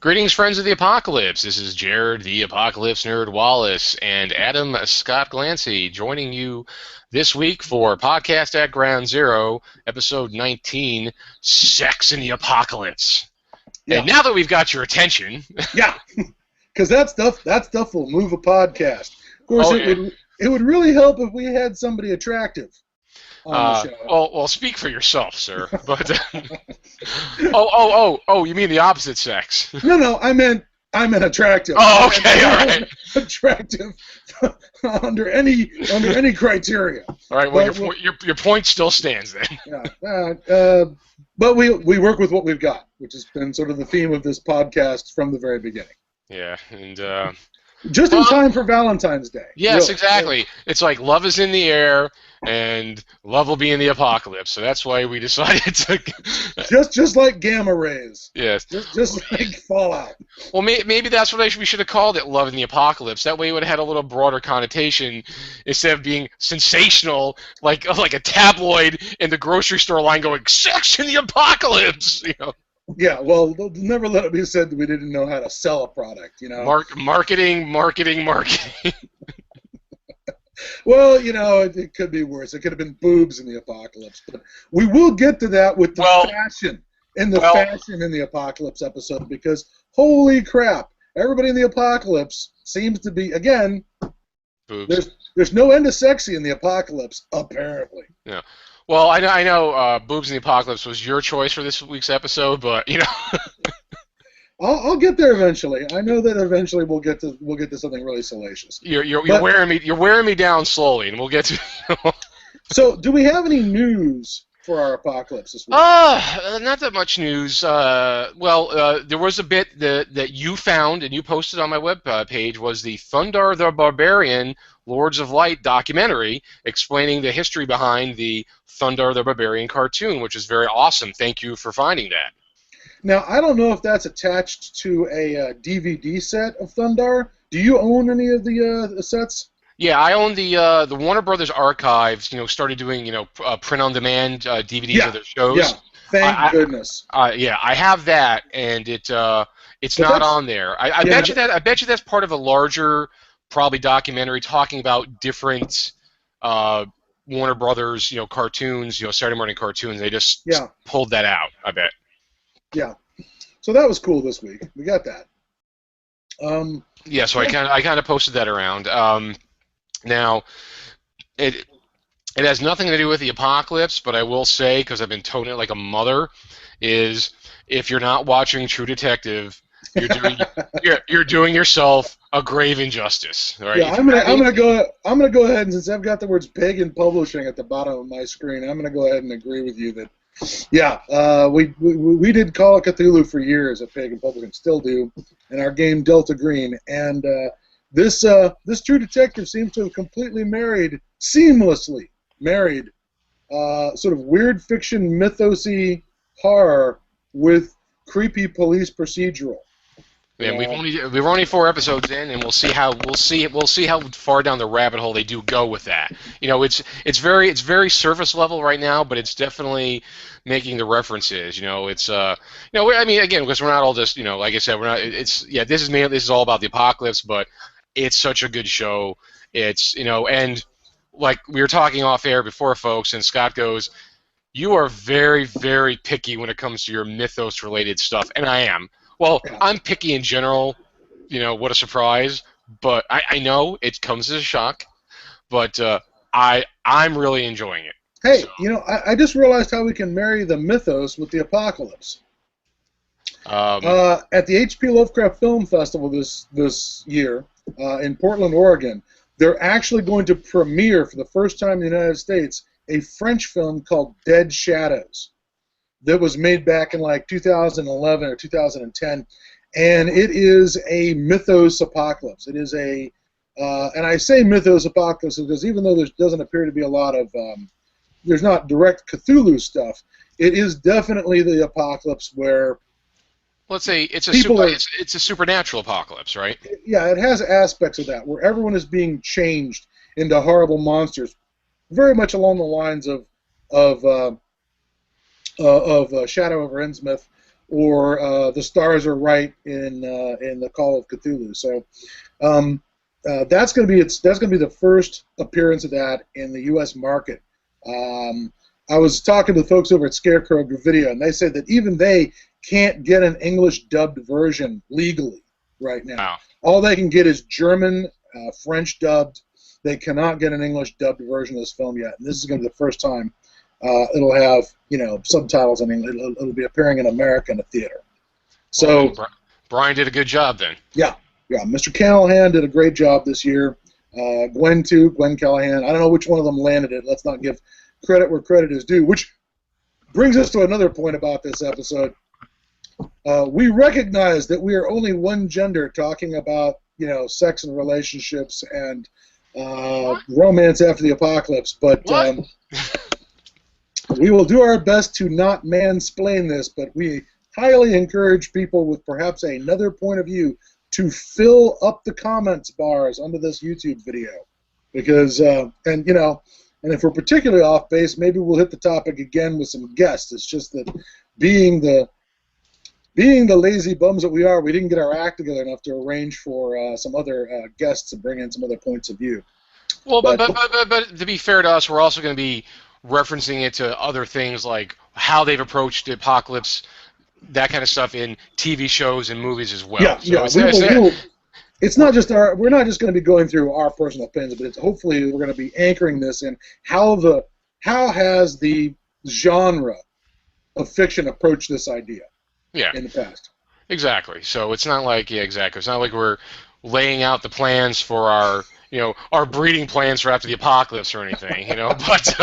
Greetings, friends of the apocalypse. This is Jared, the Apocalypse Nerd Wallace, and Adam Scott Glancy joining you this week for Podcast at Ground Zero, episode 19, Sex in the Apocalypse. Yeah. And now that we've got your attention... Yeah, because that stuff will move a podcast. Of course, it would really help if we had somebody attractive on the show. Well, speak for yourself, sir. But you mean the opposite sex? No, I meant attractive. Oh, okay, all right. Attractive under any criteria. All right. Well, your point still stands then. Yeah. But we work with what we've got, which has been sort of the theme of this podcast from the very beginning. Yeah, and just in time for Valentine's Day. Yes, really. Exactly. It's like love is in the air, and love will be in the apocalypse. So that's why we decided to. just like gamma rays. Yes. Just like fallout. Well, maybe that's what we should have called it, Love in the Apocalypse. That way it would have had a little broader connotation instead of being sensational, like a tabloid in the grocery store line going, "Sex in the Apocalypse," you know. Yeah, well, they'll never let it be said that we didn't know how to sell a product, you know. Marketing. Well, you know, it could be worse. It could have been boobs in the apocalypse, but we will get to that with the fashion in the apocalypse episode, because holy crap, everybody in the apocalypse seems to be, again, boobs. There's no end to sexy in the apocalypse, apparently. Yeah. Well, I know boobs in the apocalypse was your choice for this week's episode, but you know. I'll get there eventually. I know that eventually we'll get to something really salacious. You're wearing me down slowly, and we'll get to. So, do we have any news for our apocalypse this week? Not that much news. There was a bit that you found and you posted on my web page, was the Thundar the Barbarian Lords of Light documentary explaining the history behind the Thundar the Barbarian cartoon, which is very awesome. Thank you for finding that. Now, I don't know if that's attached to a DVD set of Thundar. Do you own any of the sets? Yeah, I own the Warner Brothers Archives. You know, started doing print-on-demand DVDs of their shows. Yeah, thank goodness. Yeah, I have that, and it's not on there. I bet you that's part of a larger, probably documentary talking about different Warner Brothers cartoons, Saturday morning cartoons. They just pulled that out, I bet. Yeah, so that was cool this week. We got that. So I kind of posted that around. Now, it has nothing to do with the apocalypse, but I will say, because I've been toting it like a mother, is if you're not watching True Detective, you're doing yourself a grave injustice. Right? Yeah, I'm gonna go ahead, and since I've got the words "pig" and publishing at the bottom of my screen, I'm gonna go ahead and agree with you that. Yeah, we did Call of Cthulhu for years at Pagan Publishing, still do, in our game Delta Green, and this True Detective seems to have completely seamlessly married, sort of weird fiction mythosy horror with creepy police procedural. Yeah, we're only 4 episodes in, and we'll see how far down the rabbit hole they do go with that. It's very surface level right now, but it's definitely making the references. I mean, again, because we're not all just like I said, we're not. This is all about the apocalypse, but it's such a good show. It's and like we were talking off air before, folks, and Scott goes, "You are very, very picky when it comes to your mythos related stuff," and I am. Well, I'm picky in general, what a surprise, but I know it comes as a shock, but I'm really enjoying it. Hey, I just realized how we can marry the mythos with the apocalypse. At the H.P. Lovecraft Film Festival this year in Portland, Oregon, they're actually going to premiere for the first time in the United States a French film called Dead Shadows. That was made back in like 2011 or 2010, and it is a mythos apocalypse. It is and I say mythos apocalypse because even though there doesn't appear to be a lot of, there's not direct Cthulhu stuff, it is definitely the apocalypse where. Let's say it's a supernatural apocalypse, right? Yeah, it has aspects of that where everyone is being changed into horrible monsters, very much along the lines of Shadow over Innsmouth, or The Stars Are Right in the Call of Cthulhu. So that's going to be the first appearance of that in the U.S. market. I was talking to the folks over at Scarecrow Video, and they said that even they can't get an English dubbed version legally right now. Wow. All they can get is German, French dubbed. They cannot get an English dubbed version of this film yet, and this is going to be the first time it'll have subtitles in English. It'll be appearing in America in a theater. So Brian did a good job then. Yeah, Mr. Callahan did a great job this year. Gwen Callahan. I don't know which one of them landed it. Let's not give credit where credit is due, which brings us to another point about this episode. We recognize that we are only one gender talking about, sex and relationships and romance after the apocalypse, but we will do our best to not mansplain this, but we highly encourage people with perhaps another point of view to fill up the comments bars under this YouTube video, because and if we're particularly off base, maybe we'll hit the topic again with some guests. It's just that being the lazy bums that we are, we didn't get our act together enough to arrange for some other guests to bring in some other points of view. Well, but to be fair to us, we're also going to be referencing it to other things like how they've approached the apocalypse, that kind of stuff in TV shows and movies as well. It's not just we're not just going to be going through our personal opinions, but hopefully we're going to be anchoring this in how has the genre of fiction approached this idea in the past. Exactly. So it's not like exactly. It's not like we're laying out the plans for our breeding plans for after the apocalypse or anything, but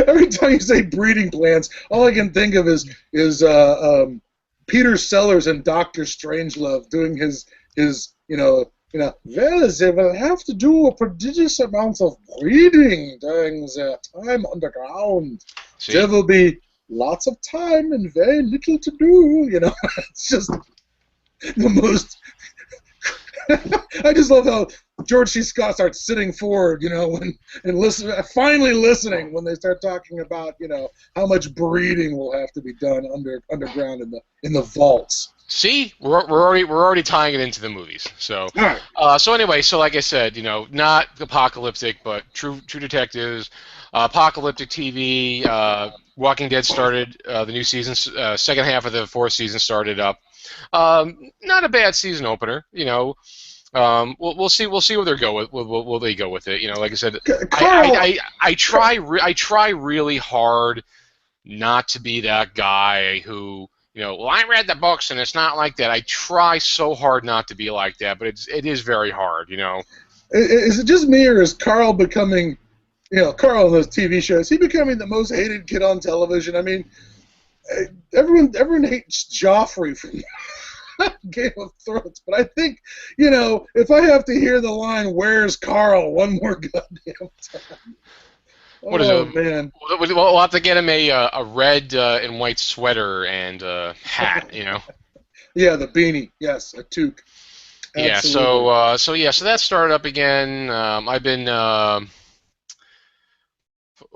every time you say breeding plans, all I can think of is Peter Sellers and Dr. Strangelove doing his well, they will have to do a prodigious amount of breeding during their time underground. See? There will be lots of time and very little to do. It's just the most. I just love how George C. Scott starts sitting forward, finally listening when they start talking about, how much breeding will have to be done underground in the vaults. See, we're already tying it into the movies. So, so anyway, so like I said, not apocalyptic, but true detectives, apocalyptic TV. Walking Dead started the new season. Second half of the fourth season started up. Not a bad season opener, We'll see where they go with. Will they go with it? Like I said, I try really hard not to be that guy who, well, I read the books and it's not like that. I try so hard not to be like that, but it is very hard, Is it just me, or is Carl becoming, Carl in those TV shows, is he becoming the most hated kid on television? I mean, everyone hates Joffrey from Game of Thrones, but I think, if I have to hear the line, "Where's Carl?" one more goddamn time. What is it? Man. We'll have to get him a red and white sweater and hat, Yeah, the beanie. Yes, a toque. Absolutely. So that started up again. I've been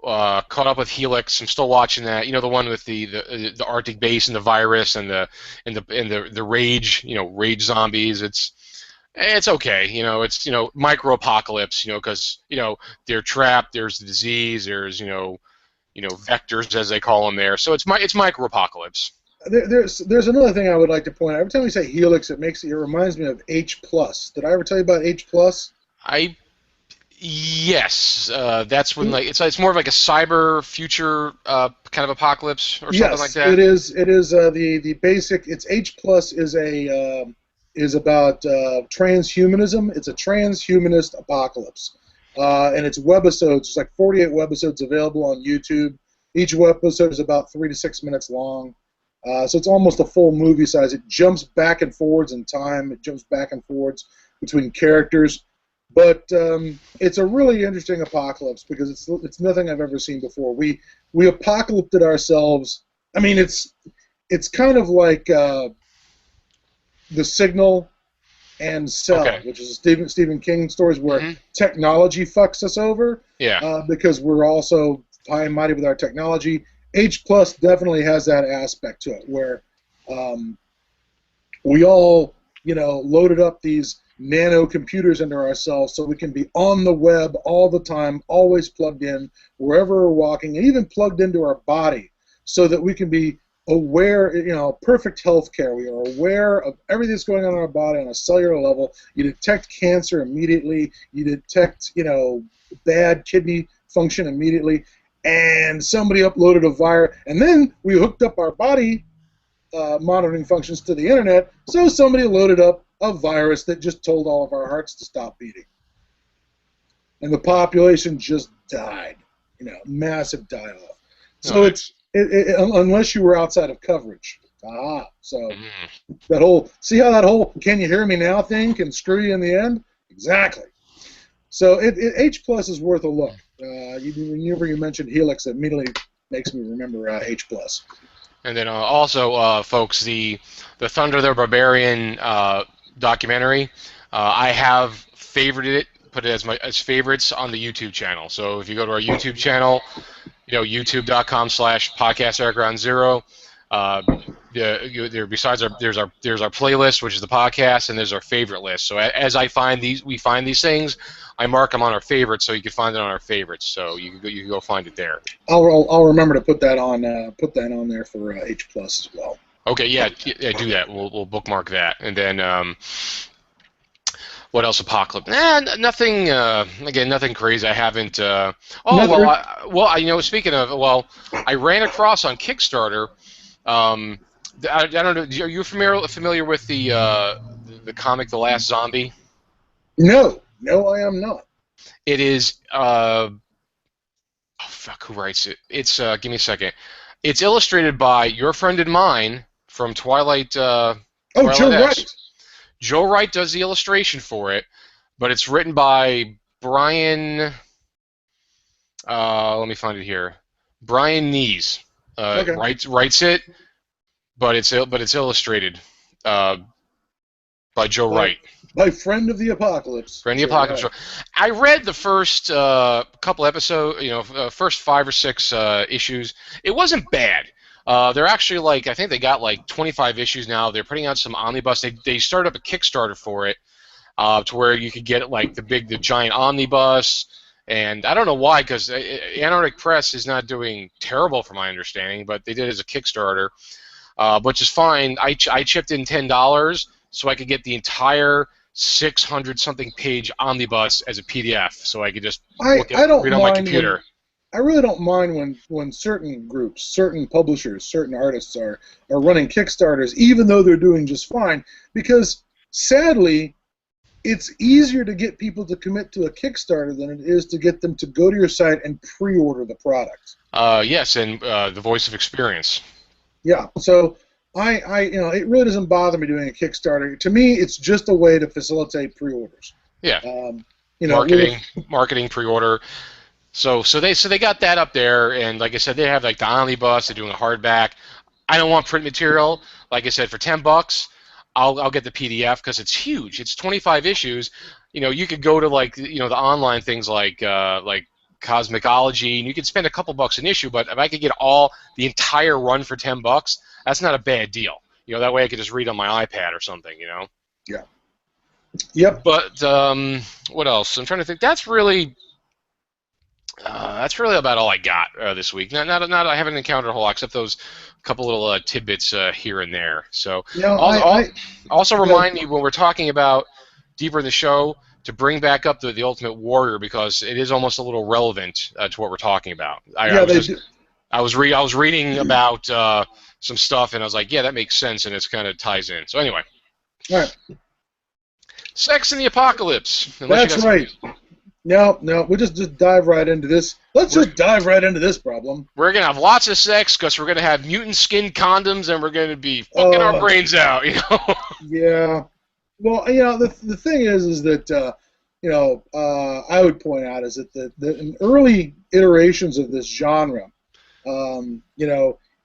caught up with Helix. I'm still watching that. The one with the Arctic base and the virus and the rage. Rage zombies. It's okay. It's micro apocalypse. Because they're trapped. There's the disease. There's vectors as they call them there. So it's micro apocalypse. There's another thing I would like to point out. Every time we say Helix, it reminds me of H+. Did I ever tell you about H+? Yes, that's when it's more of like a cyber future kind of apocalypse or something like that. Yes, it is the basic. It's H+ is about transhumanism. It's a transhumanist apocalypse, and it's webisodes. It's like 48 webisodes available on YouTube. Each webisode is about 3 to 6 minutes long. So it's almost a full movie size. It jumps back and forwards in time. It jumps back and forwards between characters. But it's a really interesting apocalypse because it's nothing I've ever seen before. We apocalypted ourselves. I mean, it's kind of like The Signal and Cell, which is Stephen King stories where technology fucks us over. Yeah. Because we're also high and mighty with our technology, H plus definitely has that aspect to it where we all, loaded up these nano computers into ourselves so we can be on the web all the time, always plugged in, wherever we're walking, and even plugged into our body so that we can be aware, perfect health care. We are aware of everything that's going on in our body on a cellular level. You detect cancer immediately. You detect, bad kidney function immediately. And somebody uploaded a virus. And then we hooked up our body monitoring functions to the internet, so somebody loaded up a virus that just told all of our hearts to stop beating. And the population just died. Massive die-off. So it's unless you were outside of coverage. So see how that whole "can you hear me now" thing can screw you in the end? Exactly. So H plus is worth a look. Whenever you mentioned Helix, it immediately makes me remember H plus. And then also, folks, the Thunder the Barbarian documentary, I have favorited it, put it as favorites on the YouTube channel. So if you go to our YouTube channel, youtube.com/podcastbackground0. Besides there's our playlist, which is the podcast, and there's our favorite list. So as we find these things, I mark them on our favorites, so you can find it on our favorites. So you can go find it there. I'll remember to put that on there for H plus as well. Okay, yeah, do that. We'll bookmark that, and then what else? Apocalypse? Nothing. Again, nothing crazy. I haven't. Speaking of, I ran across on Kickstarter. I don't know. Are you familiar with the comic The Last Zombie? No, I am not. It is. Who writes it? It's. Give me a second. It's illustrated by your friend and mine from Twilight. Joe Wright. Joe Wright does the illustration for it, but it's written by Brian. Let me find it here. Brian Nees writes it, but it's illustrated by Joe Wright. My friend of the apocalypse. Friend of the apocalypse. Right. I read the first couple episodes, first 5 or 6 issues. It wasn't bad. They're actually I think they got 25 issues now. They're putting out some omnibus. They started up a Kickstarter for it, to where you could get the giant omnibus. And I don't know why, because Antarctic Press is not doing terrible from my understanding, but they did it as a Kickstarter, which is fine. I chipped in $10 so I could get the entire 600-something page omnibus as a PDF, so I could just read on my computer. I really don't mind when certain groups, certain publishers, certain artists are running Kickstarters, even though they're doing just fine, because sadly, it's easier to get people to commit to a Kickstarter than it is to get them to go to your site and pre-order the product. Yes, and the voice of experience. Yeah, so it really doesn't bother me doing a Kickstarter. To me, it's just a way to facilitate pre-orders. Yeah. Marketing, pre-order. So they got that up there, and like I said, they have the omnibus. They're doing a hardback. I don't want print material. Like I said, for $10, I'll get the PDF because it's huge. It's 25 issues. You could go to the online things like Cosmicology, and you could spend a couple bucks an issue. But if I could get the entire run for $10, that's not a bad deal. That way I could just read on my iPad or something. Yeah. Yep. But what else? I'm trying to think. That's really about all I got this week. Not I haven't encountered a whole lot except those couple little tidbits here and there. So also remind me when we're talking about deeper in the show to bring back up the Ultimate Warrior, because it is almost a little relevant to what we're talking about. I was reading about some stuff, and I was like, yeah, that makes sense, and it kind of ties in. So anyway. All right. Sex in the Apocalypse. That's right. No, we'll just dive right into this. Let's just dive right into this problem. We're going to have lots of sex because we're going to have mutant skin condoms and we're going to be fucking our brains out, Yeah. Well, the thing is that, I would point out is that in early iterations of this genre,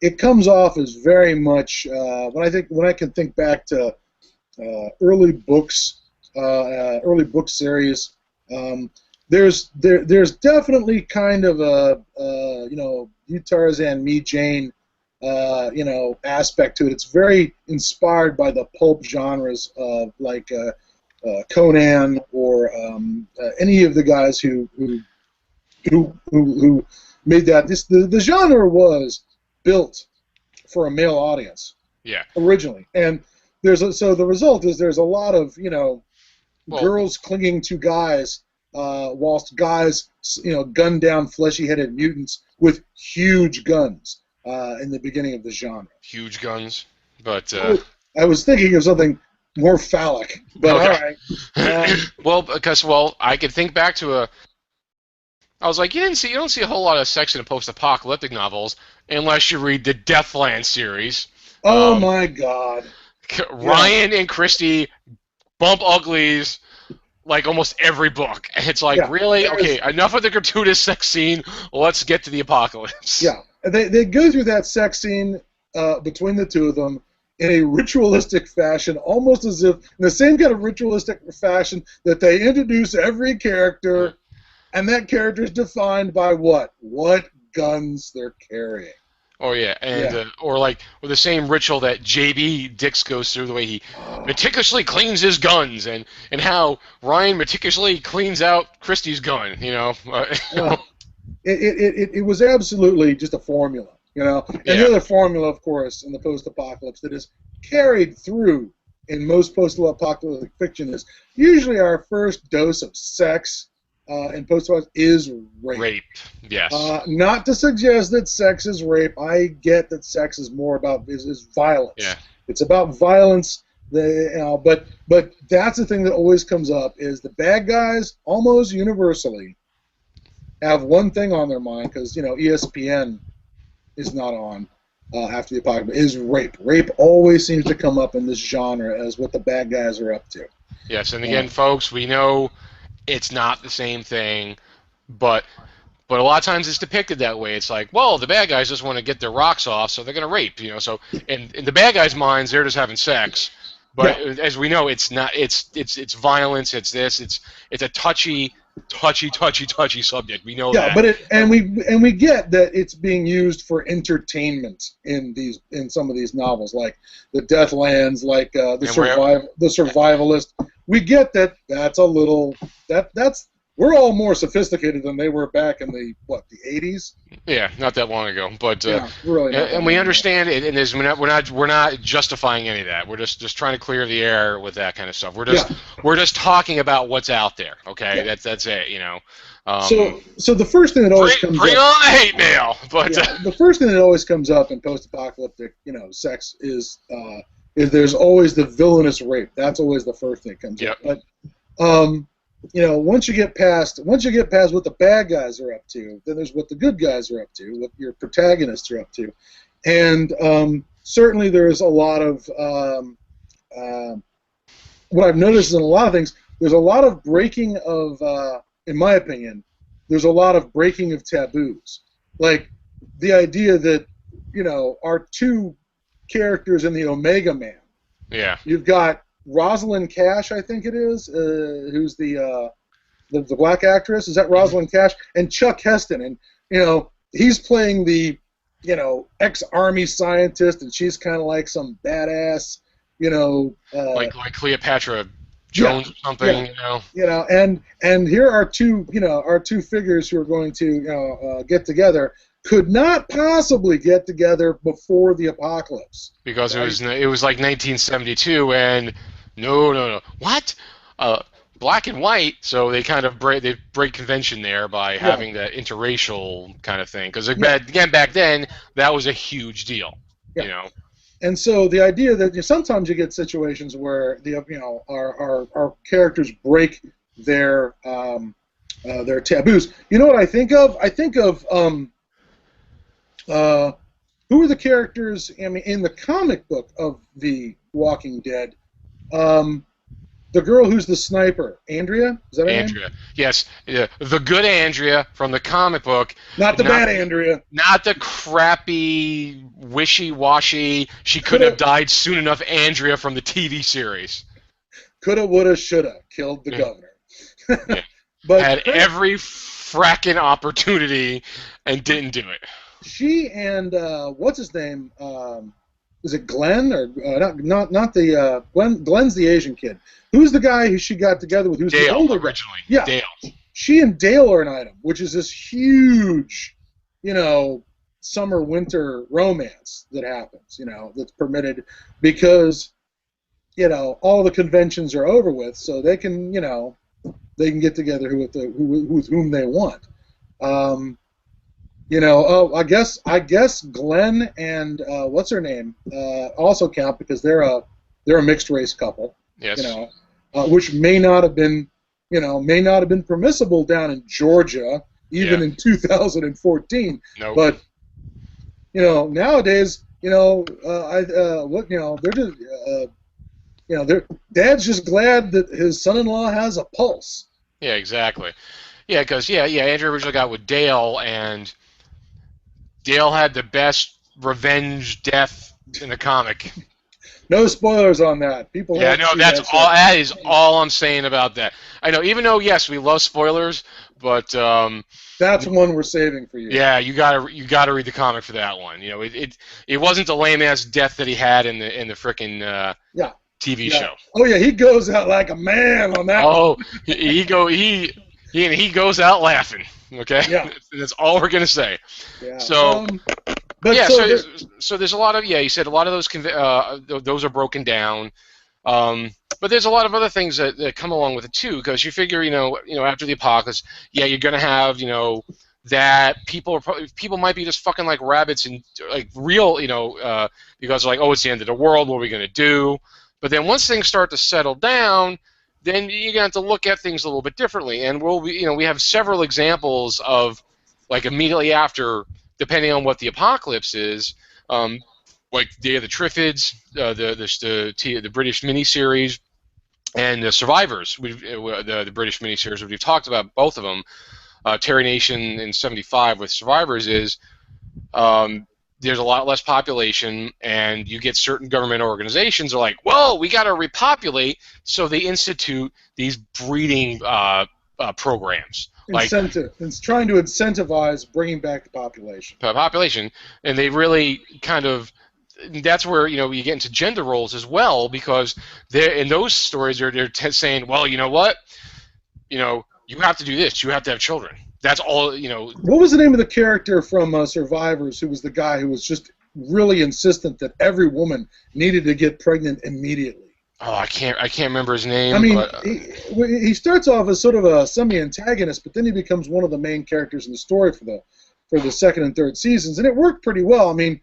it comes off as very much, when I can think back to early book series, there's definitely kind of a you Tarzan, me Jane, aspect to it. It's very inspired by the pulp genres of like Conan or any of the guys who made that. The genre was built for a male audience. Yeah. Originally, and so the result is there's a lot of girls clinging to guys, whilst guys gun down fleshy-headed mutants with huge guns in the beginning of the genre. Huge guns, but I was thinking of something more phallic, but okay. All right. because I could think back to I was like, you don't see a whole lot of sex in post-apocalyptic novels unless you read the Deathland series. Oh my God! Ryan and Christie bump uglies like almost every book. It's like, really? Okay, enough of the gratuitous sex scene. Let's get to the apocalypse. Yeah, they go through that sex scene between the two of them in a ritualistic fashion, almost as if in the same kind of ritualistic fashion that they introduce every character, and that character is defined by what guns they're carrying. Oh yeah, and or the same ritual that J.B. Dix goes through, the way he meticulously cleans his guns, and how Ryan meticulously cleans out Christie's gun. It was absolutely just a formula, And the other formula, of course, in the post-apocalypse that is carried through in most post-apocalyptic fiction is usually our first dose of sex. In post-apocalypse is rape. Rape, yes. Not to suggest that sex is rape. I get that sex is more about is violence. Yeah. It's about violence. But that's the thing that always comes up is the bad guys almost universally have one thing on their mind because ESPN is not on after the apocalypse is rape. Rape always seems to come up in this genre as what the bad guys are up to. Yes, and again, folks, we know. It's not the same thing, but a lot of times it's depicted that way. It's like, well, the bad guys just want to get their rocks off, so they're going to rape, So in the bad guys' minds, they're just having sex. But as we know, it's not. It's violence. It's this. It's a touchy subject. We know that. Yeah, but we get that it's being used for entertainment in some of these novels, like the Deathlands, like the Survivalist. We get that that's a little we're all more sophisticated than they were back in the 80s. Yeah, not that long ago, but really and we understand it, and we're not justifying any of that. We're just trying to clear the air with that kind of stuff. We're just talking about what's out there. Okay, that's it. So the first thing that always comes bring up, on the hate mail. But the first thing that always comes up in post-apocalyptic sex is there's always the villainous rape. That's always the first thing that comes up. But once you get past what the bad guys are up to, then there's what the good guys are up to, what your protagonists are up to, and certainly there's a lot of what I've noticed in a lot of things. There's a lot of breaking of, in my opinion, there's a lot of breaking of taboos, like the idea that our two characters in the Omega Man. Yeah. You've got Rosalind Cash, I think it is, who's the black actress. Is that Rosalind Cash? And Chuck Heston, and he's playing the ex-army scientist, and she's kind of like some badass, like Cleopatra Jones or something, and here are two figures who are going to get together. Could not possibly get together before the apocalypse because it was like 1972, and no, what? Black and white, so they kind of break convention there by having that interracial kind of thing. Because again, back then that was a huge deal, And so the idea that sometimes you get situations where our characters break their taboos. You know what I think of? I think of who are the characters? In the comic book of The Walking Dead, the girl who's the sniper, Andrea. Is that her Andrea? Name? Yes, the good Andrea from the comic book. Not the bad Andrea. Not the crappy, wishy-washy. She couldn't have died soon enough. Andrea from the TV series. Coulda, woulda, shoulda killed the governor. But had every fracking opportunity and didn't do it. she and what's his name? Is it Glenn or not the Glenn? Glenn's the Asian kid. Who's the guy who she got together with? Who's Dale, the older originally. Guy? Yeah, Dale. She and Dale are an item, which is this huge, summer-winter romance that happens, that's permitted because, all the conventions are over with, so they can, they can get together with whom they want. I guess Glenn and what's her name also count because they're a mixed race couple. Yes. Which may not have been permissible down in Georgia even in 2014. Nope. But nowadays, they're just Dad's just glad that his son-in-law has a pulse. Yeah, exactly. Yeah, because Andrew originally got with Dale, and Dale had the best revenge death in the comic. No spoilers on that. People. Yeah, no, that's all. That is all I'm saying about that. I know, even though yes, we love spoilers, but that's one we're saving for you. Yeah, you gotta read the comic for that one. It wasn't the lame ass death that he had in the frickin' TV show. Oh yeah, he goes out like a man on that. Oh, he goes out laughing. Okay. Yeah. That's all we're gonna say. Yeah. So. So there's a lot of you said a lot of those are broken down, but there's a lot of other things that come along with it too, because you figure after the apocalypse, you're gonna have that people might be just fucking like rabbits and like real because like, oh, it's the end of the world, what are we gonna do? But then once things start to settle down, then you're gonna have to look at things a little bit differently, and we have several examples of like immediately after. Depending on what the apocalypse is, like Day of the Triffids, the British miniseries, and the Survivors, the British miniseries, we've talked about both of them. Terry Nation in '75 with Survivors is there's a lot less population, and you get certain government organizations are like, well, we got to repopulate, so they institute these breeding programs. Incentive. It's trying to incentivize bringing back the population. And they really kind of. That's where you get into gender roles as well, because they're in those stories they're saying, well, you know what, you have to do this. You have to have children. That's all. What was the name of the character from Survivors who was the guy who was just really insistent that every woman needed to get pregnant immediately? Oh, I can't remember his name. I mean, but, he starts off as sort of a semi-antagonist, but then he becomes one of the main characters in the story for the second and third seasons, and it worked pretty well. I mean,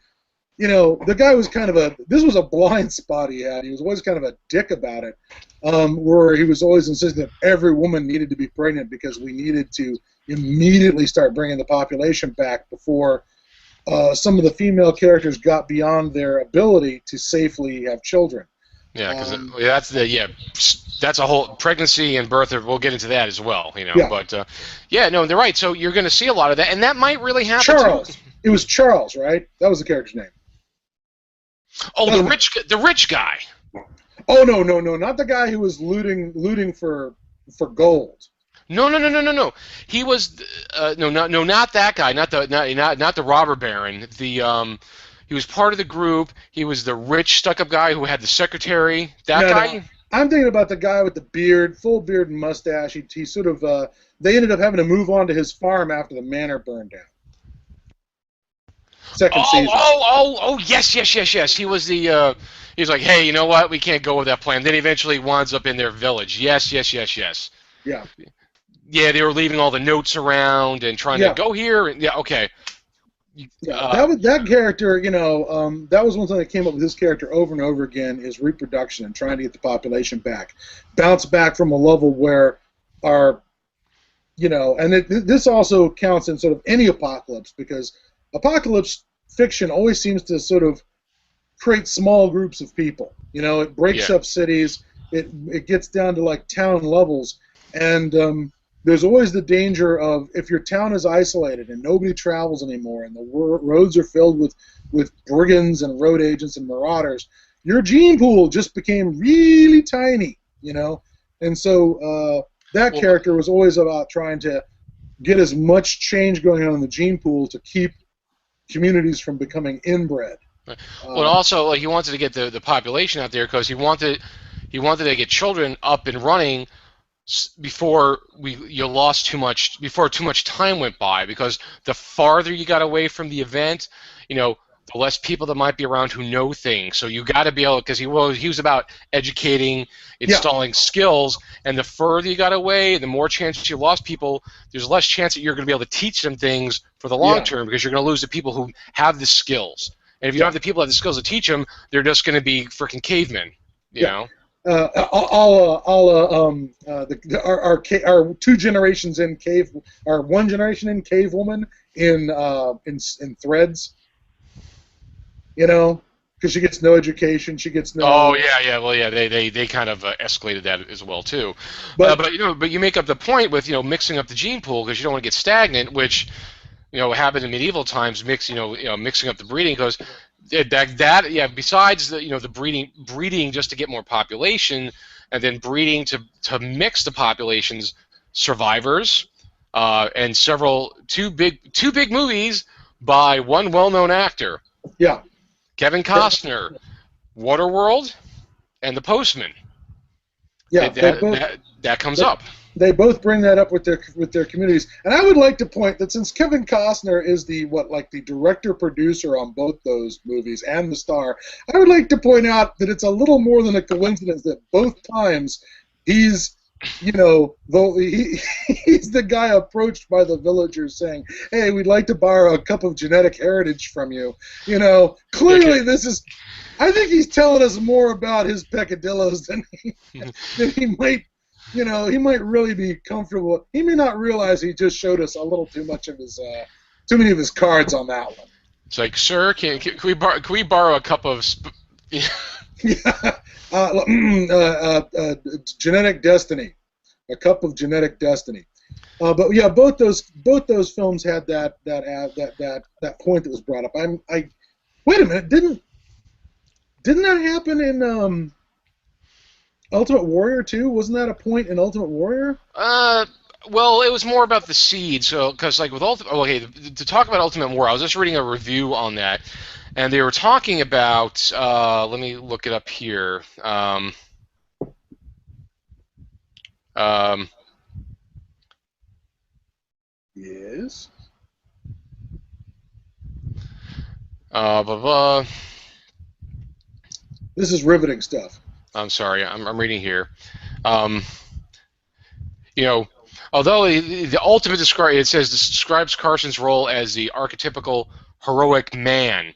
the guy was kind of this was a blind spot he had. He was always kind of a dick about it, where he was always insisting that every woman needed to be pregnant because we needed to immediately start bringing the population back before some of the female characters got beyond their ability to safely have children. Yeah, because that's a whole pregnancy and birth. We'll get into that as well, Yeah. But no, they're right. So you're going to see a lot of that, and that might really happen. Charles, too. It was Charles, right? That was the character's name. Oh, the rich guy. Oh no, not the guy who was looting for gold. No. He was not that guy. Not the robber baron. He was part of the group. He was the rich, stuck-up guy who had the secretary. Guy? No. I'm thinking about the guy with the beard, full beard and mustache. He sort of, they ended up having to move on to his farm after the manor burned down. Second season. Oh, yes. He was he was like, hey, you know what? We can't go with that plan. Then he eventually winds up in their village. Yes. Yeah. Yeah, they were leaving all the notes around and trying to go here. Yeah, okay. That character, that was one thing that came up with this character over and over again is reproduction and trying to get the population back, bounce back from a level where this also counts in sort of any apocalypse, because apocalypse fiction always seems to sort of create small groups of people. It breaks up cities, it gets down to like town levels, and there's always the danger of, if your town is isolated and nobody travels anymore and the roads are filled with brigands and road agents and marauders, your gene pool just became really tiny, And so that Well, character was always about trying to get as much change going on in the gene pool to keep communities from becoming inbred. well, Um, also like he wanted to get the population out there because he wanted to get children up and running before you lost too much before too much time went by, because the farther you got away from the event, the less people that might be around who know things. So you got to be able, because he was about educating, yeah, installing skills, and the further you got away, the more chance you lost people. There's less chance that you're going to be able to teach them things for the long yeah, term, because you're going to lose the people who have the skills. And if you don't yeah, have the people who have the skills to teach them, they're just going to be freaking cavemen. You yeah. know. Our 2 generations in cave, our 1 generation in cave woman in Threads, because she gets no education, she gets Oh no, yeah, yeah. Well, yeah. They kind of escalated that as well too. but But you make up the point with mixing up the gene pool because you don't want to get stagnant, which happened in medieval times. Mixing up the breeding because that yeah. Besides the breeding just to get more population, and then breeding to mix the populations, survivors, and two big movies by one well-known actor, yeah, Kevin Costner, Waterworld, and The Postman. yeah, That that that comes they, up. they both bring that up with their communities. And I would like to point that since Kevin Costner is the director producer on both those movies and the star, I would like to point out that it's a little more than a coincidence that both times he's though he's the guy approached by the villagers saying, "Hey, we'd like to borrow a cup of genetic heritage from you." Yeah, Clearly this is. I think he's telling us more about his peccadillos than he might. He might really be comfortable. He may not realize he just showed us a little too much of his, too many of his cards on that one. it's like, sir, can we borrow a cup of? Yeah, genetic destiny, a cup of genetic destiny. But yeah, both those films had that point that was brought up. I wait a minute, didn't that happen in Ultimate Warrior too? Wasn't that a point in Ultimate Warrior? Well, it was more about the seed. So, because like with Ultimate, okay, to talk about Ultimate War, I was just reading a review on that, and they were talking about. Let me look it up here. Um, Yes. blah, blah. This is riveting stuff. I'm sorry, I'm reading here. Um, you know, although the ultimate describes Carson's role as the archetypical heroic man.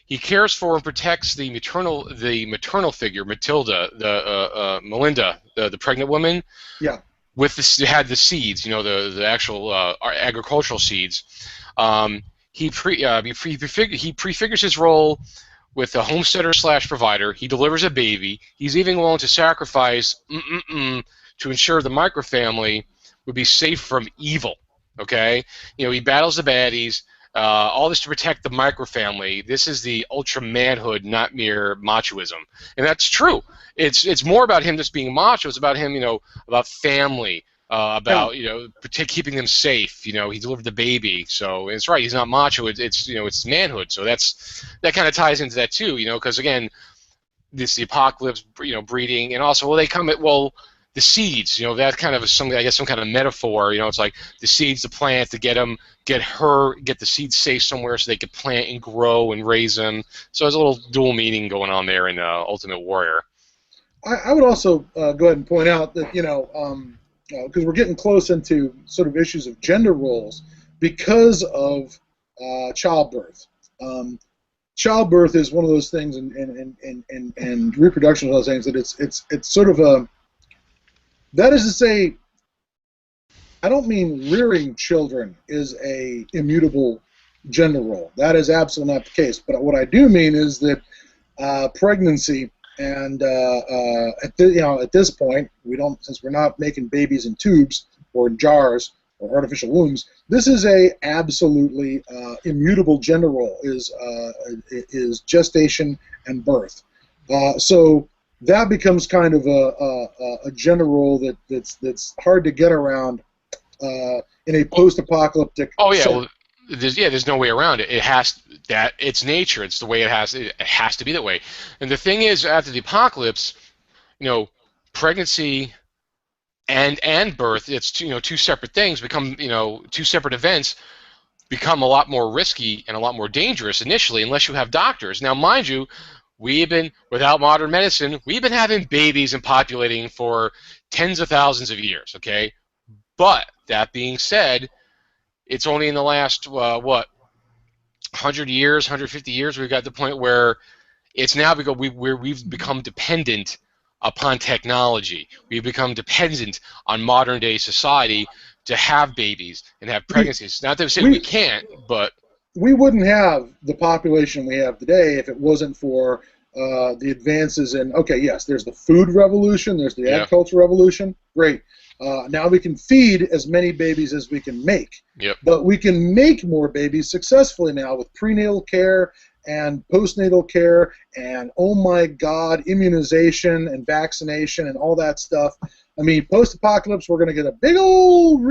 He cares for and protects the maternal figure, Matilda, Melinda, the pregnant woman, Yeah. had the seeds, the actual agricultural seeds. He prefigures his role with a homesteader / provider. He delivers a baby. He's even willing to sacrifice to ensure the microfamily would be safe from evil. Okay, he battles the baddies. All this to protect the microfamily. This is the ultra manhood, not mere machoism, and that's true. It's more about him just being macho. It's about him, about family, about keeping them safe. He delivered the baby, so it's right. He's not macho. It's manhood. So that kind of ties into that too. Because again, the apocalypse, breeding, and also the seeds, that kind of is some kind of metaphor. It's like the seeds, the plant, to get the seeds safe somewhere so they could plant and grow and raise them. So there's a little dual meaning going on there in Ultimate Warrior. I would also go ahead and point out that because we're getting close into sort of issues of gender roles because of childbirth. Childbirth is one of those things, and reproduction is one of those things that it's sort of a. That is to say, I don't mean rearing children is a immutable gender role. That is absolutely not the case. But what I do mean is that pregnancy and at this point since we're not making babies in tubes or in jars or artificial wombs. This is a absolutely immutable gender role is gestation and birth. So that becomes kind of a gender role that's hard to get around in a post-apocalyptic Oh yeah, setting. well, there's no way around it. It has that it's nature. It's the way it has. It has to be that way. And the thing is, after the apocalypse, you know, pregnancy and birth, it's two separate things. Become two separate events. Become a lot more risky and a lot more dangerous initially, unless you have doctors. Now, mind you, without modern medicine, we've been having babies and populating for tens of thousands of years. Okay, but that being said, it's only in the last 100 years, 150 years, we've got to the point where it's now because we've become dependent upon technology. We've become dependent on modern day society to have babies and have We, pregnancies. Not to say we we, can't, but we wouldn't have the population we have today if it wasn't for the advances in, okay, yes, there's the food revolution, there's the yeah, agriculture revolution, great. Now we can feed as many babies as we can make, yep, but we can make more babies successfully now with prenatal care and postnatal care and, oh my God, immunization and vaccination and all that stuff. I mean, post-apocalypse, we're going to get a big old,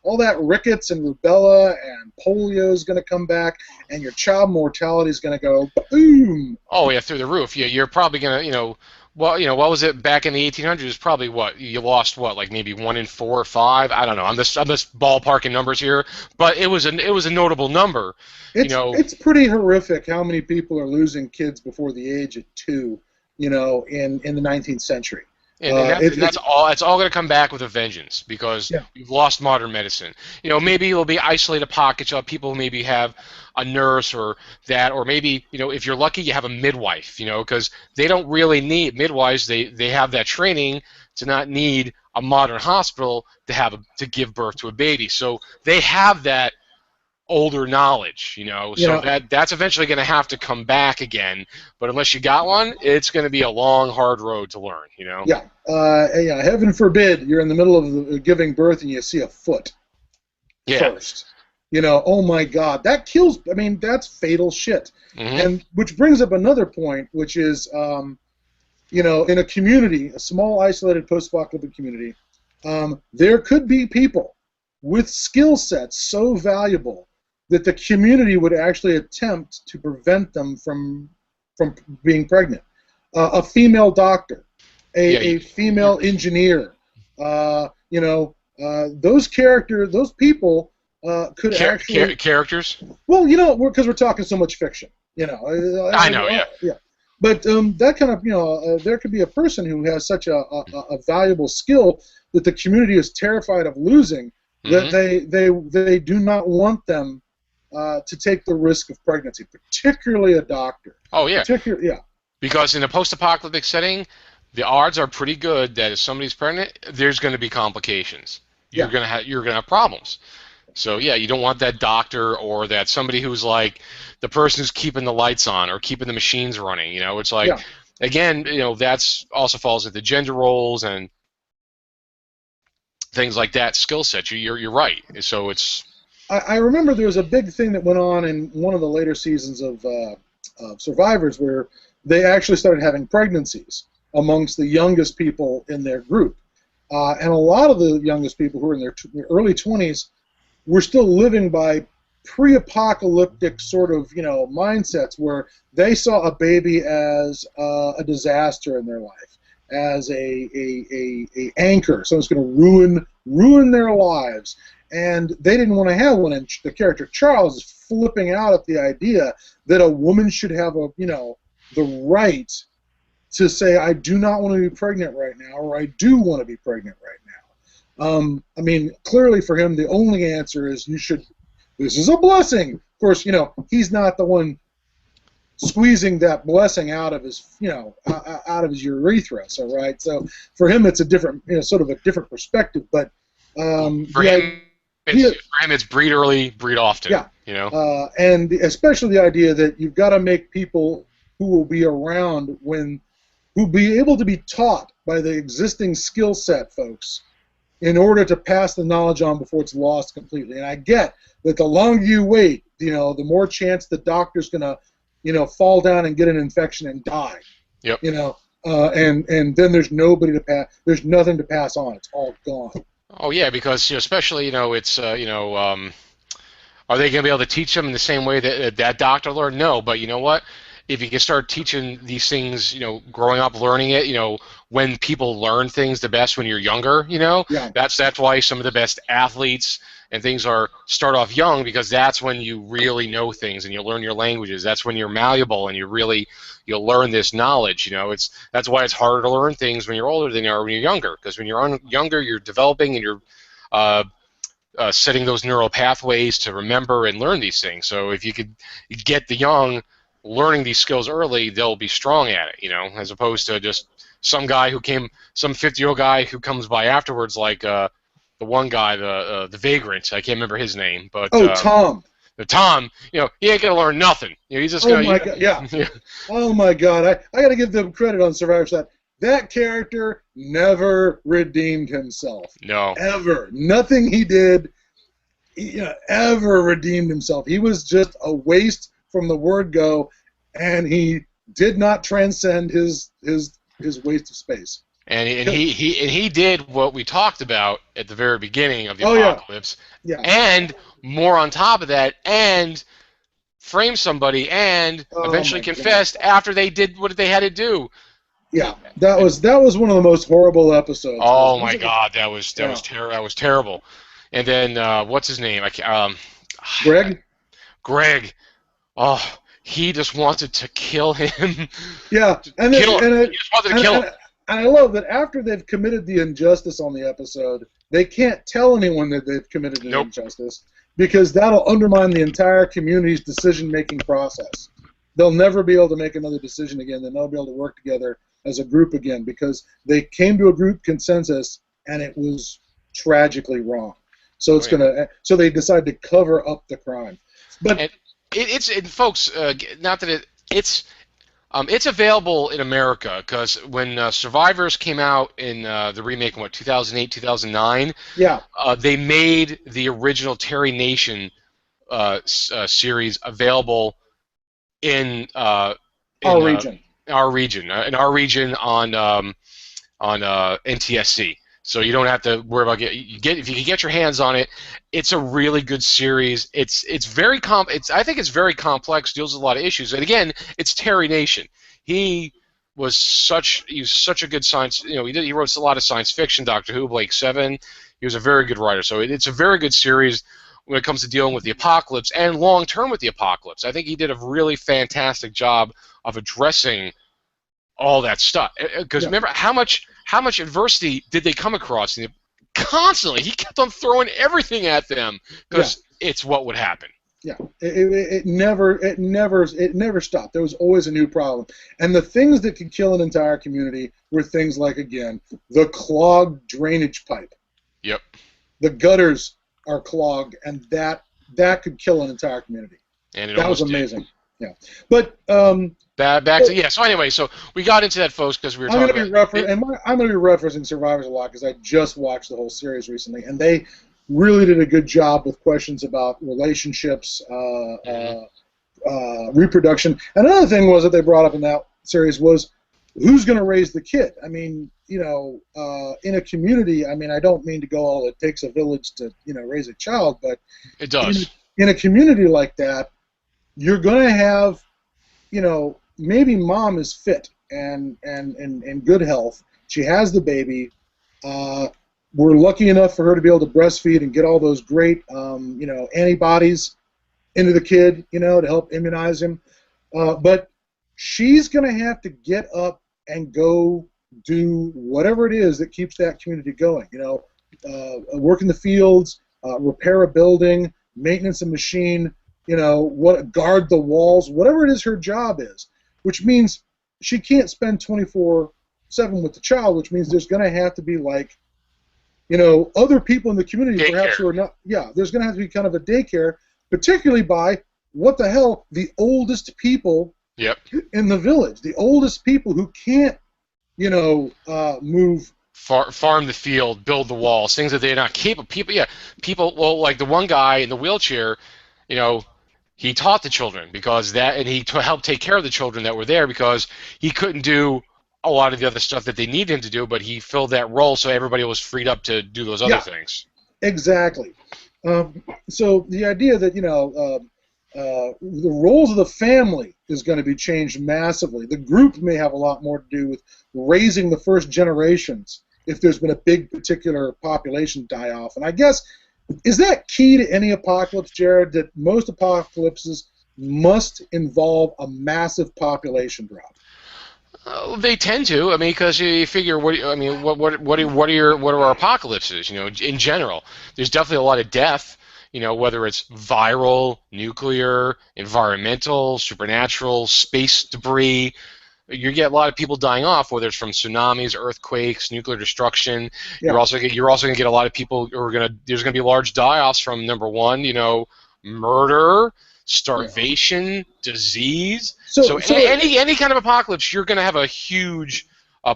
all that rickets and rubella and polio is going to come back, and your child mortality is going to go boom. oh yeah, through the roof. Yeah, you're probably gonna, what was it back in the 1800s? Probably what you lost, like maybe 1 in 4 or 5. I don't know. I'm just ballparking numbers here, but it was a notable number. You know, It's pretty horrific how many people are losing kids before the age of 2, in the 19th century. and that's all. It's all going to come back with a vengeance because Yeah. you've lost modern medicine. Maybe it'll be isolated pockets of people who maybe have a nurse or that, or maybe if you're lucky, you have a midwife. Because they don't really need midwives. They have that training to not need a modern hospital to give birth to a baby. So they have that older knowledge, so that's eventually going to have to come back again. But unless you got one, it's going to be a long, hard road to learn. Yeah. Yeah. Heaven forbid you're in the middle of giving birth and you see a foot Yeah. first. Oh my God, that kills. I mean, that's fatal shit. Mm-hmm. And which brings up another point, which is, in a community, a small, isolated, post-apocalyptic community, there could be people with skill sets so valuable that the community would actually attempt to prevent them from being pregnant. A female doctor, a female engineer, those people could actually characters. Well, because we're talking so much fiction, I know, yeah. Yeah. But that kind of, there could be a person who has such a valuable skill that the community is terrified of losing, that they do not want them to take the risk of pregnancy, particularly a doctor. Oh yeah. Yeah. Because in a post-apocalyptic setting, the odds are pretty good that if somebody's pregnant, there's going to be complications. You're going to have problems. So yeah, you don't want that doctor or that somebody who's like the person who's keeping the lights on or keeping the machines running. It's like, again, that's also falls into gender roles and things like that. Skill sets. You're right. So it's. I remember there was a big thing that went on in one of the later seasons of Survivors where they actually started having pregnancies amongst the youngest people in their group. And a lot of the youngest people who were in their early 20s were still living by pre-apocalyptic sort of, mindsets where they saw a baby as a disaster in their life, as a anchor, someone's going to ruin their lives. And they didn't want to have one. And the character Charles is flipping out at the idea that a woman should have the right to say, I do not want to be pregnant right now, or I do want to be pregnant right now. I mean, clearly for him, the only answer is this is a blessing. Of course, he's not the one squeezing that blessing out of his, out of his urethra. So, right. So for him, it's a different, sort of a different perspective. But for him, it's breed early, breed often. Yeah. And especially the idea that you've got to make people who will be around who'll be able to be taught by the existing skill set folks in order to pass the knowledge on before it's lost completely. And I get that the longer you wait, the more chance the doctor's going to, fall down and get an infection and die. Yep. and then there's nobody to pass. There's nothing to pass on. It's all gone. Oh yeah, because especially it's are they going to be able to teach them in the same way that that doctor learned? No, but you know what? If you can start teaching these things, growing up learning it, when people learn things the best when you're younger, Yeah. that's why some of the best athletes and things start off young, because that's when you really know things and you learn your languages. That's when you're malleable and you'll learn this knowledge. That's why it's harder to learn things when you're older than you are when you're younger, because when you're younger, you're developing and you're uh, setting those neural pathways to remember and learn these things. So if you could get the young learning these skills early, they'll be strong at it, as opposed to just some 50-year-old guy who comes by afterwards, like the one guy, the vagrant. I can't remember his name, but Tom. The Tom, he ain't gonna learn nothing. He's just gonna. Oh my God, yeah. Oh my God, I got to give them credit on Survivor for that. That character never redeemed himself. No. Ever. Nothing he did ever redeemed himself. He was just a waste from the word go, and he did not transcend his waste of space. And he did what we talked about at the very beginning of the apocalypse. Yeah. And more on top of that, and framed somebody, and eventually confessed after they did what they had to do. Yeah, that was one of the most horrible episodes. Oh my God, that was terrible. And then what's his name? Greg. Greg. Oh, he just wanted to kill him. Yeah, he just wanted to kill him. And I love that after they've committed the injustice on the episode, they can't tell anyone that they've committed an injustice, because that'll undermine the entire community's decision-making process. They'll never be able to make another decision again. They'll never be able to work together as a group again, because they came to a group consensus and it was tragically wrong. So so they decide to cover up the crime. But folks, not that it's available in America, because when Survivors came out in the remake in 2008, 2009, they made the original Terry Nation series available in our region on NTSC. So you don't have to worry about if you can get your hands on it. It's a really good series. It's very I think it's very complex. Deals with a lot of issues. And again, it's Terry Nation. He was such a good science. He wrote a lot of science fiction. Doctor Who, Blake Seven. He was a very good writer. So it's a very good series when it comes to dealing with the apocalypse and long term with the apocalypse. I think he did a really fantastic job of addressing all that stuff. Because remember how much adversity did they come across? Constantly, he kept on throwing everything at them because it's what would happen. Yeah, it never stopped. There was always a new problem, and the things that could kill an entire community were things like, again, the clogged drainage pipe. Yep. The gutters are clogged, and that could kill an entire community. And that was amazing. Yeah, but back to So anyway, so we got into that, folks, because we were talking about. I'm going to be referencing Survivors a lot because I just watched the whole series recently, and they really did a good job with questions about relationships, reproduction. And another thing was that they brought up in that series was who's going to raise the kid. I mean, in a community. I mean, I don't mean to go all it takes a village to raise a child, but it does. In a community like that, you're going to have, maybe mom is fit and in good health. She has the baby. We're lucky enough for her to be able to breastfeed and get all those great, antibodies into the kid, to help immunize him. But she's going to have to get up and go do whatever it is that keeps that community going. Work in the fields, repair a building, maintenance a machine, guard the walls, whatever it is her job is, which means she can't spend 24/7 with the child, which means there's going to have to be other people in the community daycare. Perhaps who are not. Yeah, there's going to have to be kind of a daycare, particularly by the oldest people in the village, the oldest people who can't, move. Farm the field, build the walls, things that they're not capable. People. Well, like the one guy in the wheelchair, he taught the children and he helped take care of the children that were there because he couldn't do a lot of the other stuff that they need him to do, but he filled that role, so everybody was freed up to do those other Yeah, things. exactly. So the idea that the roles of the family is going to be changed massively. The group may have a lot more to do with raising the first generations if there's been a big particular population die-off. And I guess, is that key to any apocalypse, Jared, that most apocalypses must involve a massive population drop? They tend to. I mean, because you figure, what are our apocalypses? In general, there's definitely a lot of death. Whether it's viral, nuclear, environmental, supernatural, space debris. You get a lot of people dying off, whether it's from tsunamis, earthquakes, nuclear destruction. Yeah. You're also gonna get a lot of people who are gonna. There's gonna be large die-offs from number one, murder, starvation, disease. So any kind of apocalypse, you're gonna have a huge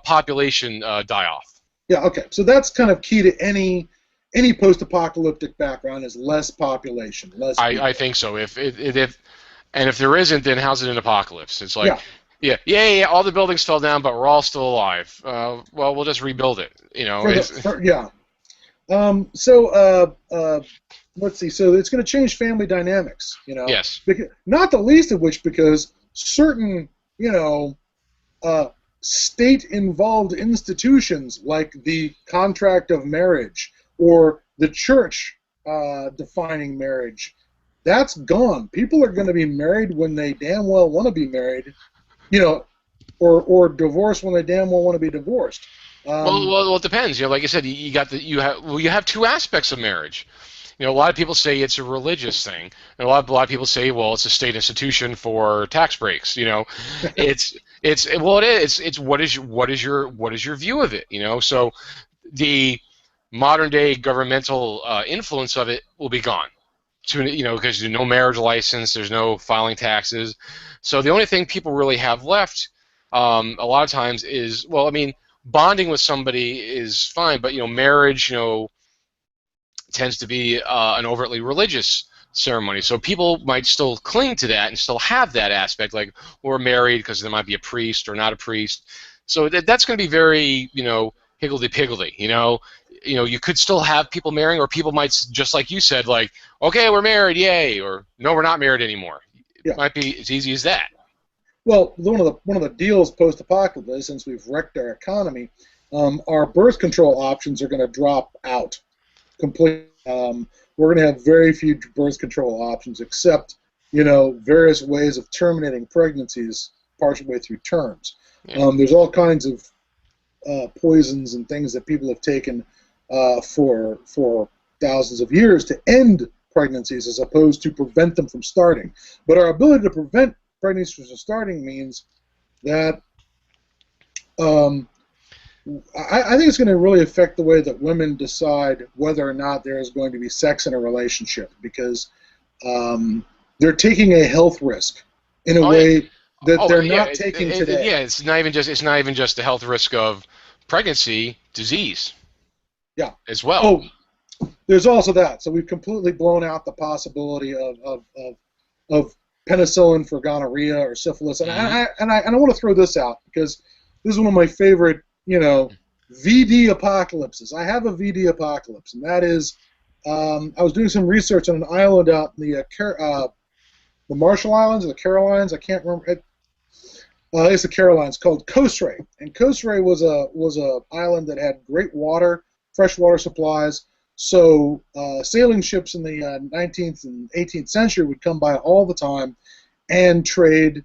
population die-off. Yeah. Okay. So that's kind of key to any post-apocalyptic background is less population, less. I think so. If there isn't, then how's it an apocalypse? It's like. Yeah, all the buildings fell down, but we're all still alive. Well, we'll just rebuild it. Yeah. Let's see. So it's going to change family dynamics. Yes. Not the least of which because certain, state-involved institutions like the contract of marriage or the church defining marriage, that's gone. People are going to be married when they damn well want to be married. Or divorced when they damn well want to be divorced. Well, it depends. Like I said, you have two aspects of marriage. A lot of people say it's a religious thing, and a lot of people say, well, it's a state institution for tax breaks. It's what is your view of it? So the modern day governmental influence of it will be gone. Because there's no marriage license, there's no filing taxes. So the only thing people really have left, a lot of times, is bonding with somebody is fine, but marriage, tends to be an overtly religious ceremony. So people might still cling to that and still have that aspect, like we're married because there might be a priest or not a priest. So that's going to be very, higgledy-piggledy. You could still have people marrying, or people might, just like you said, like, okay, we're married, yay, or no, we're not married anymore. It might be as easy as that. Well, one of the deals post-apocalypse, since we've wrecked our economy, our birth control options are going to drop out completely. We're going to have very few birth control options, except various ways of terminating pregnancies partial way through terms. Yeah. There's all kinds of poisons and things that people have taken for thousands of years to end pregnancies as opposed to prevent them from starting. But our ability to prevent pregnancies from starting means that I think it's going to really affect the way that women decide whether or not there is going to be sex in a relationship, because they're taking a health risk in a way that they're not taking today. Yeah, it's not even just the health risk of pregnancy, disease. Yeah. As well. Oh, there's also that. So we've completely blown out the possibility of penicillin for gonorrhea or syphilis. And I want to throw this out because this is one of my favorite, VD apocalypses. I have a VD apocalypse, and that is I was doing some research on an island out in the Marshall Islands or the Carolines. I can't remember. It's the Carolines, called Kosrae. And Kosrae was a island that had great water, freshwater supplies. So sailing ships in the 19th and 18th century would come by all the time and trade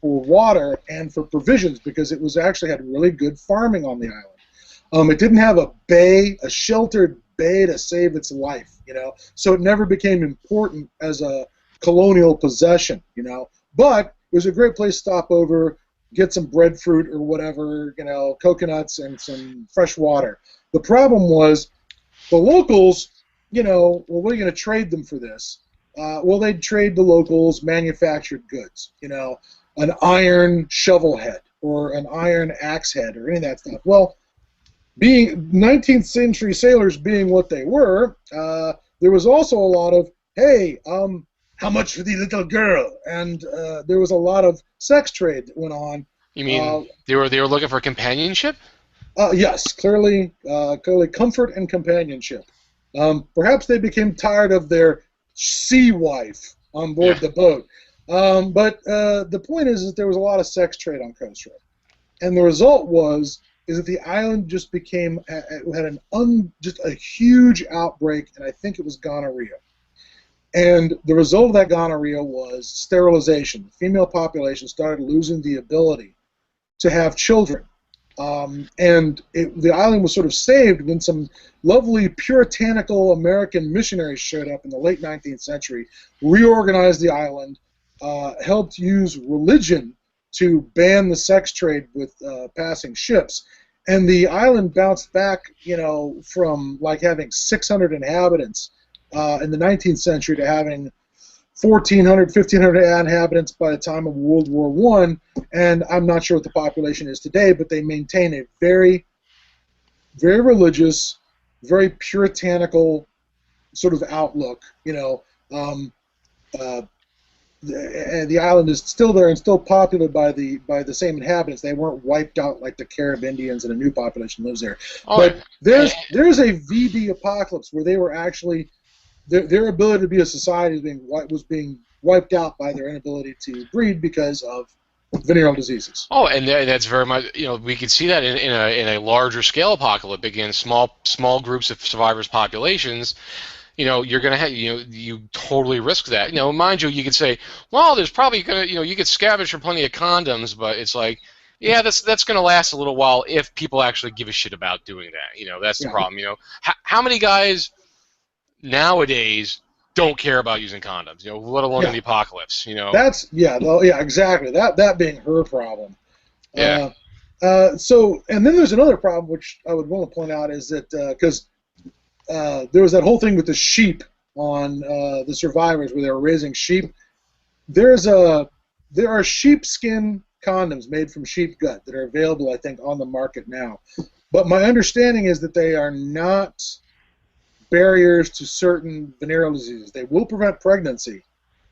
for water and for provisions, because it was actually had really good farming on the island. It didn't have a sheltered bay to save its life, so it never became important as a colonial possession, but it was a great place to stop over, get some breadfruit or whatever, coconuts and some fresh water. The problem was the locals, well, what are you going to trade them for this? Well, they'd trade the locals manufactured goods, an iron shovel head or an iron axe head or any of that stuff. Well, being 19th century sailors being what they were, there was also a lot of, hey, how much for the little girl? And there was a lot of sex trade that went on You Uh, mean they were looking for companionship? yes, clearly comfort and companionship. Perhaps they became tired of their sea wife on Yeah. board the boat. But the point is that there was a lot of sex trade on Coast Road, and the result was is that the island just became had just a huge outbreak, and I think it was gonorrhea. And the result of that gonorrhea was sterilization. The female population started losing the ability to have children. The island was sort of saved when some lovely puritanical American missionaries showed up in the late 19th century, reorganized the island, helped use religion to ban the sex trade with passing ships. And the island bounced back, from like having 600 inhabitants in the 19th century to having 1,400, 1,500 inhabitants by the time of World War One, and I'm not sure what the population is today, but they maintain a very, very religious, very puritanical sort of outlook. The island is still there and still populated by the same inhabitants. They weren't wiped out like the Carib Indians, and a new population lives there. Oh, But there's a VD apocalypse where they were actually their ability to be a society was being wiped out by their inability to breed because of venereal diseases. oh, and that's very much, we could see that in a larger scale apocalyptic, in small groups of survivors populations. You're gonna have, you totally risk that. Mind you, you could say, well, there's probably gonna, you could scavenge for plenty of condoms, but it's like, yeah, that's gonna last a little while if people actually give a shit about doing that. That's the problem. How many guys nowadays don't care about using condoms, let alone in the apocalypse, Exactly. That being her problem. Yeah. And then there's another problem which I would want to point out is that because there was that whole thing with the sheep on the survivors where they were raising sheep. There are sheepskin condoms made from sheep gut that are available, I think, on the market now. But my understanding is that they are not barriers to certain venereal diseases. They will prevent pregnancy,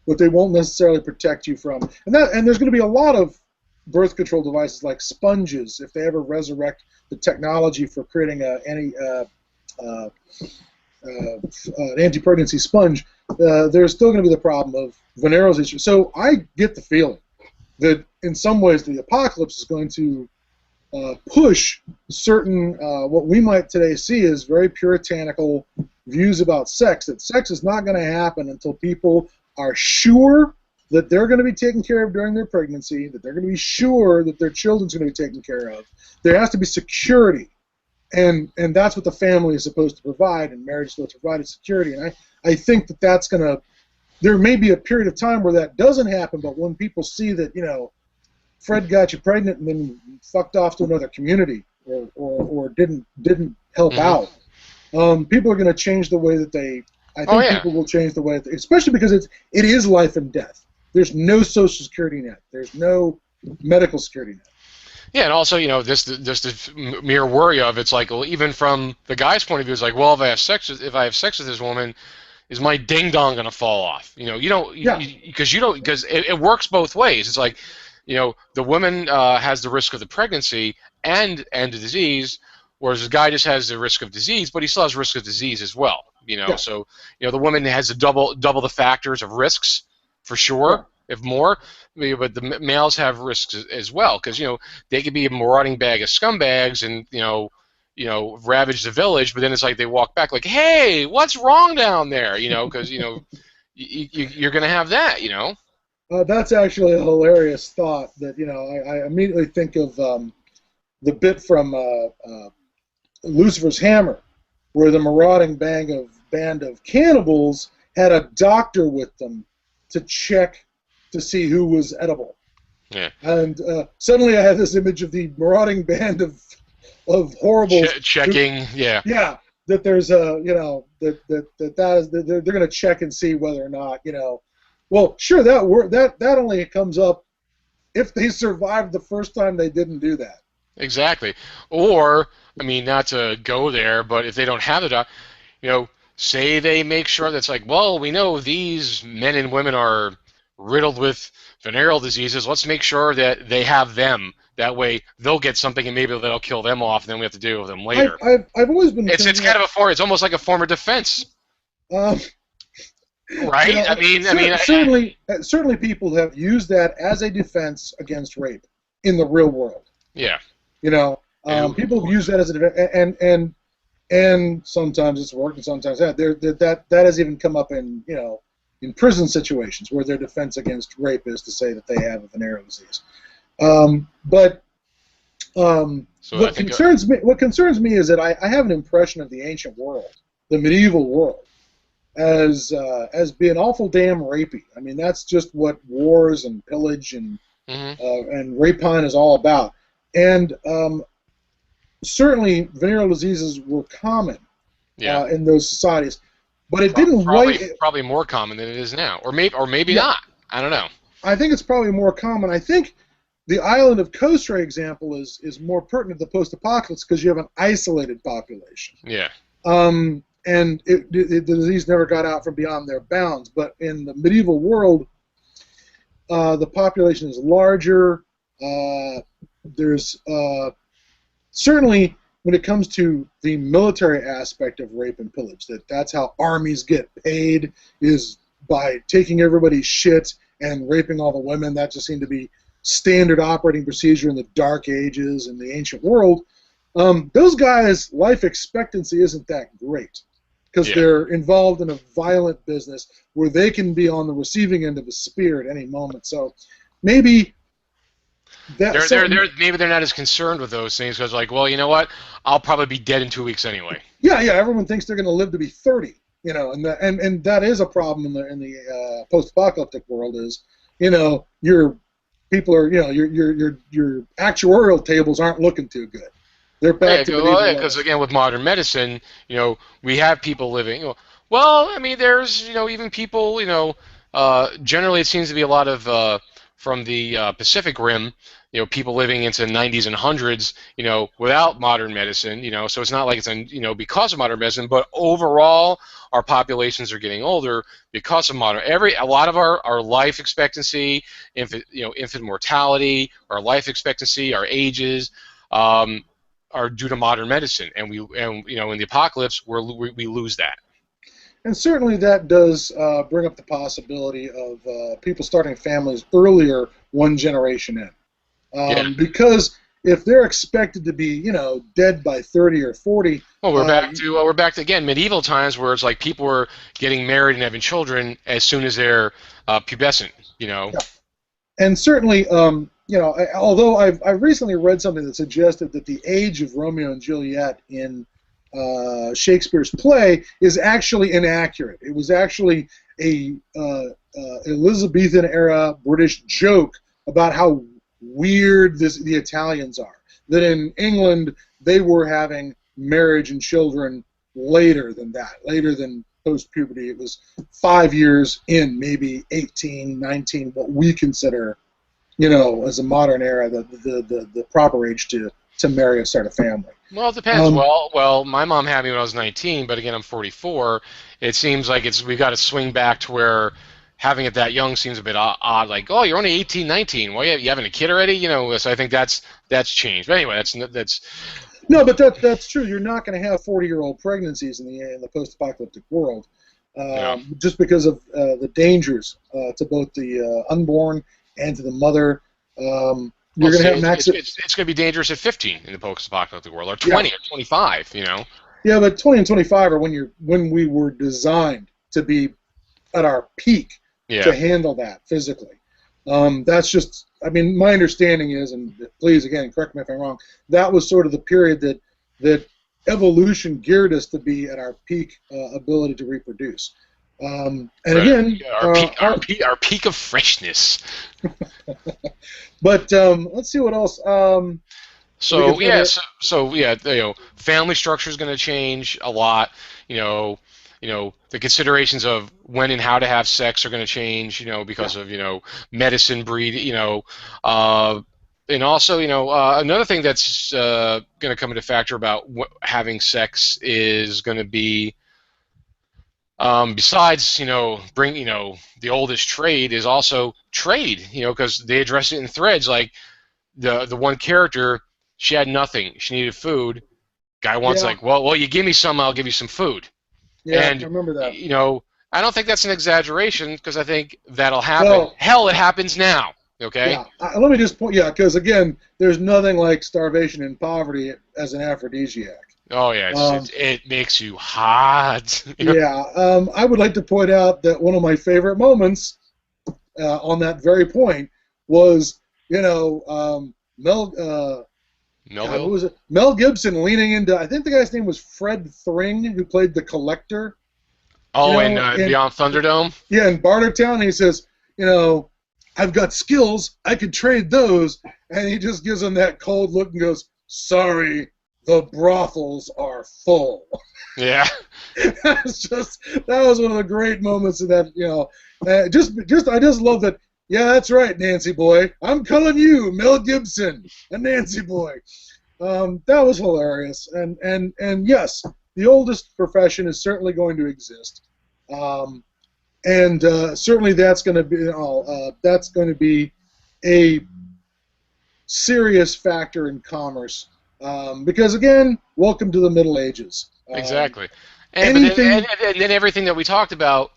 but they won't necessarily protect you from. And there's going to be a lot of birth control devices like sponges if they ever resurrect the technology for creating an anti-pregnancy sponge. There's still going to be the problem of venereal disease. So I get the feeling that in some ways the apocalypse is going to push certain what we might today see as very puritanical views about sex, that sex is not going to happen until people are sure that they're going to be taken care of during their pregnancy, that they're going to be sure that their children's going to be taken care of. There has to be security, and that's what the family is supposed to provide, and marriage is supposed to provide security. And I think that's going to, there may be a period of time where that doesn't happen, but when people see that, Fred got you pregnant and then fucked off to another community or didn't help out. People are going to change the way that people will change the way, especially because it is life and death. There's no social security net. There's no medical security net. Yeah, and also, this mere worry of, it's like, well, even from the guy's point of view, it's like, well, if I have sex with this woman, is my ding dong going to fall off? Because it works both ways. It's like, the woman has the risk of the pregnancy and the disease, whereas the guy just has the risk of disease, but he still has risk of disease as well. So the woman has double the factors of risks for sure, if more. But the males have risks as well, because they could be a marauding bag of scumbags and ravage the village, but then it's like they walk back like, hey, what's wrong down there? Because you're gonna have that. That's actually a hilarious thought. That I immediately think of the bit from Lucifer's Hammer, where the marauding band of cannibals had a doctor with them to check to see who was edible. Yeah. And suddenly I have this image of the marauding band of horrible checking. Yeah. That there's a they're going to check and see whether or not Well, sure, that only comes up if they survived the first time they didn't do that. Exactly. Or, not to go there, but if they don't have the doctor, say they make sure that's like, well, we know these men and women are riddled with venereal diseases. Let's make sure that they have them That way they'll get something and maybe that'll kill them off, and then we have to deal with them I've, later. I've, I've always been It's thinking kind that, of a form. It's almost like a form of defense, um, right? certainly people have used that as a defense against rape in the real world. Yeah. You know, And people have used that as a defense, and sometimes it's worked, and sometimes that has even come up in in prison situations where their defense against rape is to say that they have a venereal disease. But so I what think concerns me is that I have an impression of the ancient world, the medieval world, as being awful damn rapey. I mean, that's just what wars and pillage and rapine is all about. And certainly venereal diseases were common in those societies, but it didn't probably more common than it is now, or maybe Yeah. not. I don't know. I think it's probably more common. I think the island of Kosrae example is more pertinent to the post-apocalypse because you have an isolated population. Yeah. And the disease never got out from beyond their bounds. But in the medieval world, the population is larger. There's certainly, when it comes to the military aspect of rape and pillage, that's how armies get paid, is by taking everybody's shit and raping all the women. That just seemed to be standard operating procedure in the Dark Ages and the ancient world. Those guys' life expectancy isn't that great because they're involved in a violent business where they can be on the receiving end of a spear at any moment. So maybe maybe they're not as concerned with those things because, like, well, you know what? I'll probably be dead in 2 weeks anyway. Yeah. Everyone thinks they're going to live to be 30. And that is a problem in the post-apocalyptic world. Is your people are your actuarial tables aren't looking too good. They're back to because again, with modern medicine, we have people living. Well, I mean, there's even people. Generally, it seems to be a lot of from the Pacific Rim. People living into 90s and 100s. Without modern medicine. So it's not like it's because of modern medicine, but overall, our populations are getting older because of a lot of our life expectancy, infant mortality, our life expectancy, our ages. Are due to modern medicine, and in the apocalypse we lose that. And certainly that does bring up the possibility of people starting families earlier, one generation in, because if they're expected to be dead by 30 or 40. Well, we're back to again medieval times where it's like people were getting married and having children as soon as they're pubescent. Yeah. And certainly. Although I've recently read something that suggested that the age of Romeo and Juliet in Shakespeare's play is actually inaccurate. It was actually a Elizabethan era British joke about how weird the Italians are. That in England they were having marriage and children later than that, later than post-puberty. It was 5 years in, maybe 18, 19, what we consider as a modern era, the proper age to marry and start a family. Well, it depends. Well, my mom had me when I was 19, but again, I'm 44. It seems like we've got to swing back to where having it that young seems a bit odd. Like, oh, you're only 18, 19. Well, you having a kid already? So I think that's changed. But anyway, that's. No, but that's true. You're not going to have 40-year-old pregnancies in the post-apocalyptic world, just because of the dangers to both the unborn and to the mother. You're going to have it's going to be dangerous at 15 in the post-apocalyptic world, or 20 or 25. Yeah, but 20 and 25 are when we were designed to be at our peak to handle that physically. That's just, my understanding is, and please again correct me if I'm wrong, that was sort of the period that evolution geared us to be at our peak ability to reproduce. And again, our peak of freshness. But let's see what else. Family structure is going to change a lot. The considerations of when and how to have sex are going to change. Because of medicine, breed. And also another thing that's going to come into factor about having sex is going to be. Besides, the oldest trade is also trade, because they address it in threads like the one character, she had nothing. She needed food. Guy wants Yeah, like, well, you give me some, I'll give you some food. yeah, I And remember that. you know, I don't think that's an exaggeration because I think that'll happen. Well, Hell, it happens now. Okay. yeah. Let me just point. Yeah, because again, there's nothing like starvation and poverty as an aphrodisiac. Oh yeah, Um, it makes you hot. yeah, I would like to point out that one of my favorite moments on that very point was, Mel. God, who Melville. was it? Mel Gibson leaning into. I think the guy's name was Fred Thring, who played the Collector. Oh, and In Beyond Thunderdome. yeah, in Bartertown, he says, I've got skills. I could trade those, and he just gives him that cold look and goes, "Sorry, the brothels are full." Yeah. That was one of the great moments of that. I just love that. Yeah, that's right, Nancy boy. I'm calling you Mel Gibson, a Nancy boy. That was hilarious, and yes, the oldest profession is certainly going to exist, and certainly that's going to be a serious factor in commerce, because again, welcome to the Middle Ages. Exactly. And but then, Anything. and then everything that we talked about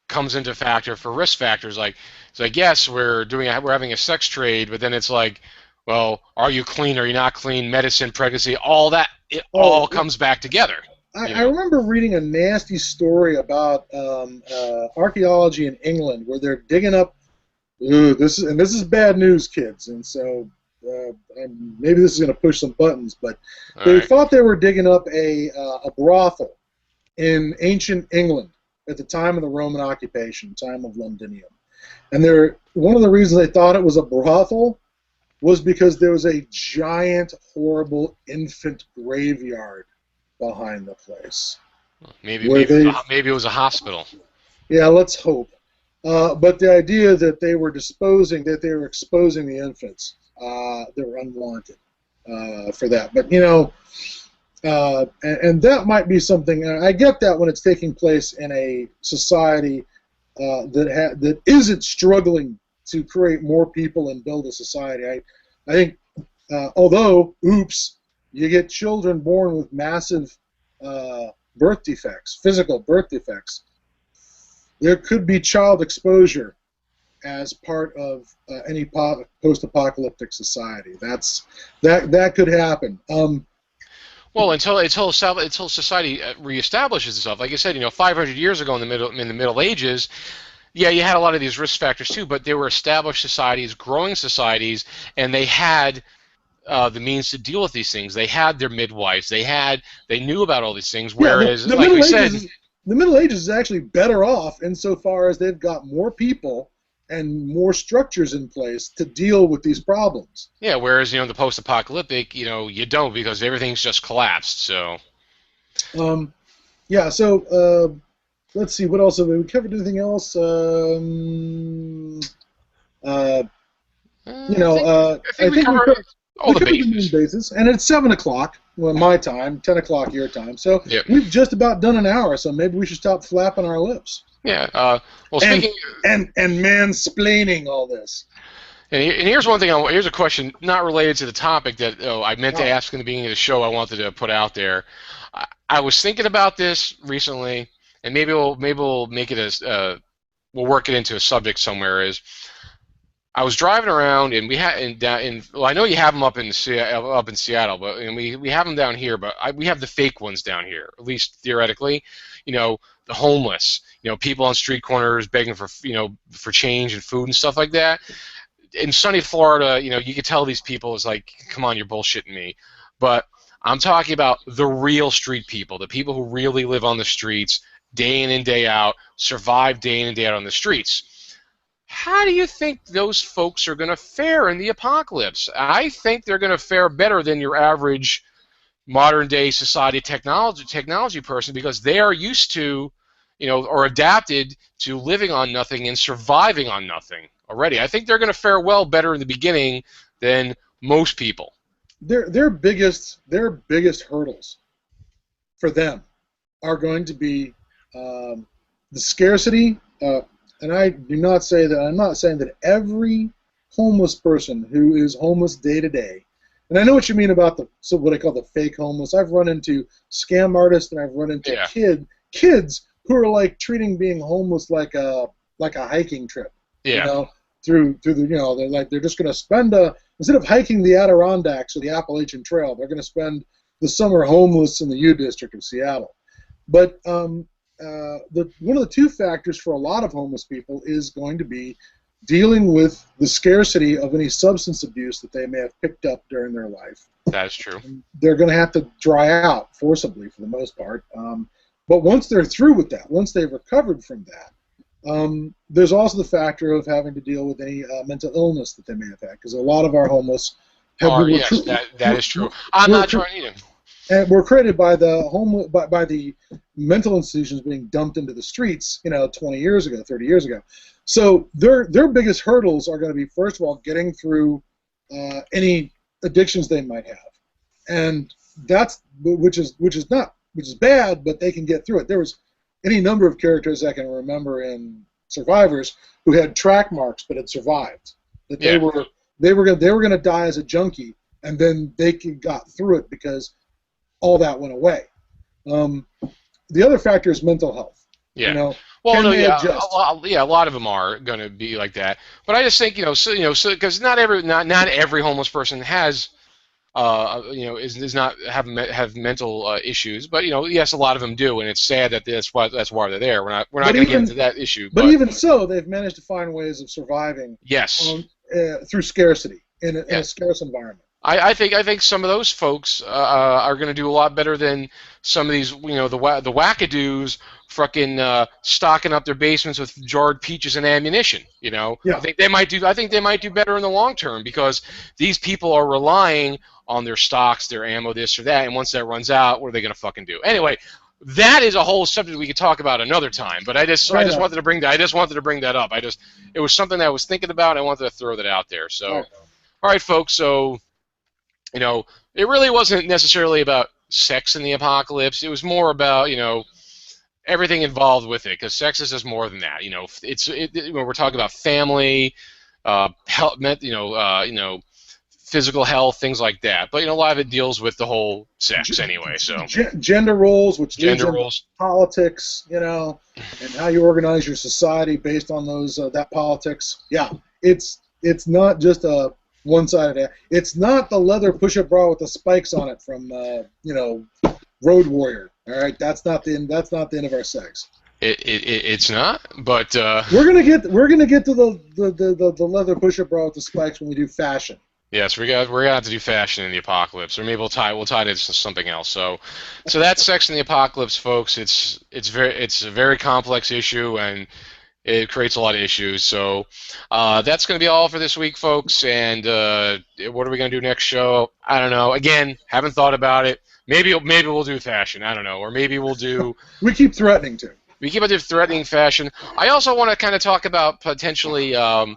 comes into factor for risk factors. Like it's like yes, we're having a sex trade, but then it's like, well, are you clean? Are you not clean? Medicine, pregnancy, all that. It Oh, all comes back together. You I know. remember reading a nasty story about archaeology in England where they're digging up. Ooh, this is bad news, kids, and so and maybe this is going to push some buttons, but All they right. thought they were digging up a brothel in ancient England at the time of the Roman occupation, time of Londinium, and one of the reasons they thought it was a brothel was because there was a giant, horrible infant graveyard behind the place Maybe where maybe they. maybe it was a hospital. Yeah, let's hope. But the idea that they were exposing the infants that were unwanted for that. But and that might be something. I get that when it's taking place in a society that isn't struggling to create more people and build a society. I think, although, oops, you get children born with massive birth defects, physical birth defects. There could be child exposure as part of any post-apocalyptic society. That could happen. Well, until society reestablishes itself, like I said, 500 years ago in the Middle Ages, yeah, you had a lot of these risk factors too, but they were established societies, growing societies, and they had the means to deal with these things. They had their midwives. They knew about all these things. Yeah, Whereas, like we said, The Middle Ages is actually better off insofar as they've got more people and more structures in place to deal with these problems. yeah. Whereas, the post-apocalyptic, you don't because everything's just collapsed. So, Yeah, so let's see, what else have we covered? Anything else? Uh, I think I we think covered all we the covered the main bases. bases, and it's 7 o'clock, well, my time, 10 o'clock your time. So Yep. we've just about done an hour. So maybe we should stop flapping our lips Yeah. Well, and speaking. mansplaining all this. And here's one thing. Here's a question not related to the topic that I meant to Oh, ask in the beginning of the show. I wanted to put out there. I was thinking about this recently, and maybe we'll make it as we'll work it into a subject somewhere. Is I was driving around and we had well, I know you have them up in Seattle, but and we have them down here, but we have the fake ones down here, at least theoretically. The homeless, people on street corners begging for change and food and stuff like that. In sunny Florida, you could tell these people is like, come on, you're bullshitting me. But I'm talking about the real street people, the people who really live on the streets day in and day out, survive day in and day out on the streets. How do you think those folks are going to fare in the apocalypse? I think they're going to fare better than your average modern day society technology person because they are used to, or adapted to living on nothing and surviving on nothing already. I think they're going to fare well better in the beginning than most people. their biggest hurdles for them are going to be the scarcity. And I do not say that. I'm not saying that every homeless person who is homeless day to day, and I know what you mean about what I call the fake homeless. I've run into scam artists, and I've run into kids who are like treating being homeless like a hiking trip. Yeah. You know, through the they're just going to spend instead of hiking the Adirondacks or the Appalachian Trail, they're going to spend the summer homeless in the U District of Seattle. But one of the two factors for a lot of homeless people is going to be dealing with the scarcity of any substance abuse that they may have picked up during their life. That's true. They're going to have to dry out forcibly for the most part. But once they're through with that, once they've recovered from that, there's also the factor of having to deal with any mental illness that they may have had, because a lot of our homeless yes, that is true. I'm not trying to. And were created by the by the mental institutions being dumped into the streets, 20 years ago, 30 years ago. So their biggest hurdles are going to be, first of all, getting through any addictions they might have, and that's which is bad, but they can get through it. There was any number of characters I can remember in Survivors who had track marks but had survived. That they were going to die as a junkie, and then they got through it because all that went away. The other factor is mental health. Yeah. A lot of them are going to be like that. But I just think, because not every homeless person has, is not have mental issues. But yes, a lot of them do, and it's sad that that's why they're there. We're not going to get into that issue. But even so, they've managed to find ways of surviving. Yes. Through scarcity in a scarce environment. I think some of those folks are going to do a lot better than some of these, the wackadoos fucking stocking up their basements with jarred peaches and ammunition. Yeah. I think they might do better in the long term, because these people are relying on their stocks, their ammo, this or that, and once that runs out, what are they going to fucking do? Anyway, that is a whole subject we could talk about another time. But I just wanted to bring that up. It was something that I was thinking about. And I wanted to throw that out there. So, all right, folks. So, it really wasn't necessarily about sex in the apocalypse. It was more about, everything involved with it, because sex is just more than that. When we're talking about family, health, physical health, things like that. But, a lot of it deals with the whole sex anyway. So gender roles, which leads into politics, and how you organize your society based on those that politics. Yeah, it's not just a one-sided ad. It's not the leather push-up bra with the spikes on it from Road Warrior. All right, that's not the end of our sex. It's not, but we're gonna get to the leather push-up bra with the spikes when we do fashion. Yes, we're gonna have to do fashion in the apocalypse, or maybe we'll tie it into something else. So that's sex in the apocalypse, folks. It's a very complex issue, and it creates a lot of issues. So that's going to be all for this week, folks. And what are we going to do next show? I don't know. Again, haven't thought about it. Maybe we'll do fashion. I don't know. Or maybe we'll do... We keep threatening to. We keep on threatening fashion. I also want to kind of talk about potentially, the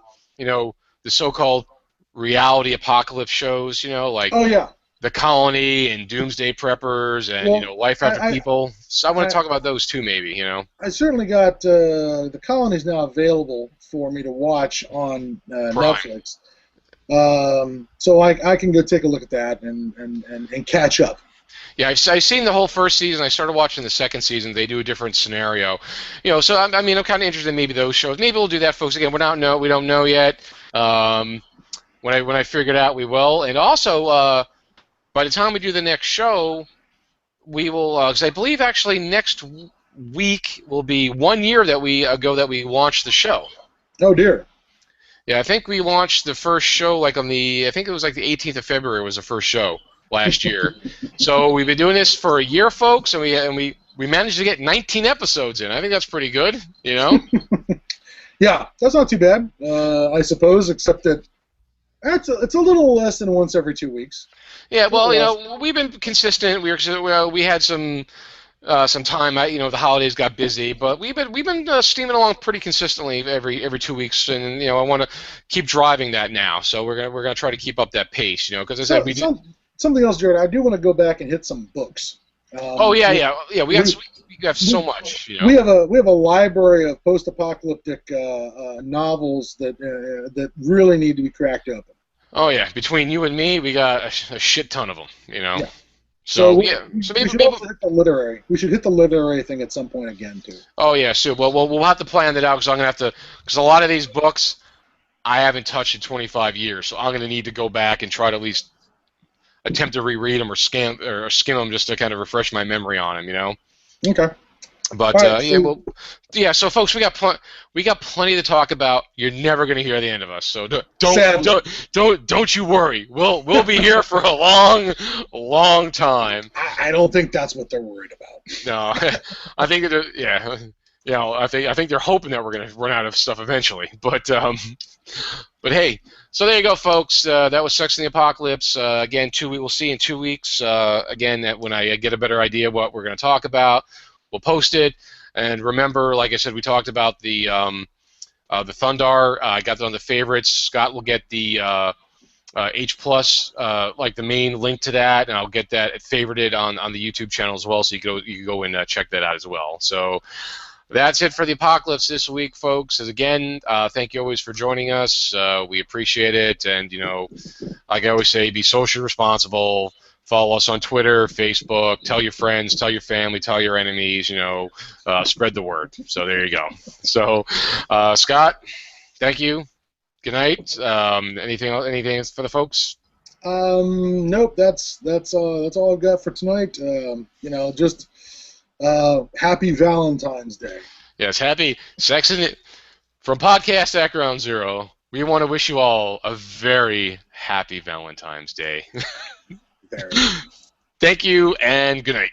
so-called reality apocalypse shows, like... Oh, yeah. The Colony and Doomsday Preppers and Life After People. So I want to talk about those too, maybe. I certainly got The Colony is now available for me to watch on Netflix, so I can go take a look at that and catch up. Yeah, I've seen the whole first season. I started watching the second season. They do a different scenario, So I'm kind of interested in maybe those shows. Maybe we'll do that, folks. Again, we don't know yet. When I figure it out, we will. And also. By the time we do the next show, we will, because I believe actually next week will be 1 year that we launched the show. Oh dear. Yeah, I think we launched the first show I think it was like the 18th of February was the first show last year. So we've been doing this for a year, folks, and we managed to get 19 episodes in. I think that's pretty good, Yeah, that's not too bad, I suppose, except that it's a little less than once every 2 weeks. Yeah, well, we've been consistent. We had some time. The holidays got busy, but we've been steaming along pretty consistently every 2 weeks, and I want to keep driving that now. So we're gonna try to keep up that pace, because as I said, something else, Jared. I do want to go back and hit some books. Oh yeah, We, yeah. We we, have so much, you know. we have a library of post-apocalyptic novels that really need to be cracked open. Oh yeah, between you and me, we got a shit ton of them, you know. Yeah. So So yeah, so we maybe should maybe. also hit the literary. We should hit the literary thing at some point again too. Oh yeah, so we'll have to plan that out because I'm gonna have to because a lot of these books I haven't touched in 25 years, so I'm gonna need to go back and try to at least attempt to reread them or skim them just to kind of refresh my memory on them, you know. Okay. But All right. yeah, So well, yeah. So, folks, we got plenty to talk about. You're never going to hear the end of us. So sadly, don't you worry. We'll be here for a long time. I don't think that's what they're worried about. No, I think that yeah, you know, I think they're hoping that we're going to run out of stuff eventually. But hey, so there you go, folks. That was Sex in the Apocalypse. Again, we'll see in 2 weeks. Again, when I get a better idea what we're going to talk about. We'll post it, and remember, like I said, we talked about the Thundar. I got that on the favorites. Scott will get the H plus, like the main link to that, and I'll get that favorited on the YouTube channel as well, so you can go and check that out as well. So that's it for the Apocalypse this week, folks. As again, thank you always for joining us. We appreciate it, and you know, like I always say, be socially responsible. Follow us on Twitter, Facebook. Tell your friends, tell your family, tell your enemies. You know, spread the word. So there you go. So, Scott, thank you. Good night. Anything else for the folks? Nope. That's all I've got for tonight. You know, just happy Valentine's Day. Yes, happy sex in it from Podcast at Ground Zero. We want to wish you all a very happy Valentine's Day. There. Thank you and good night.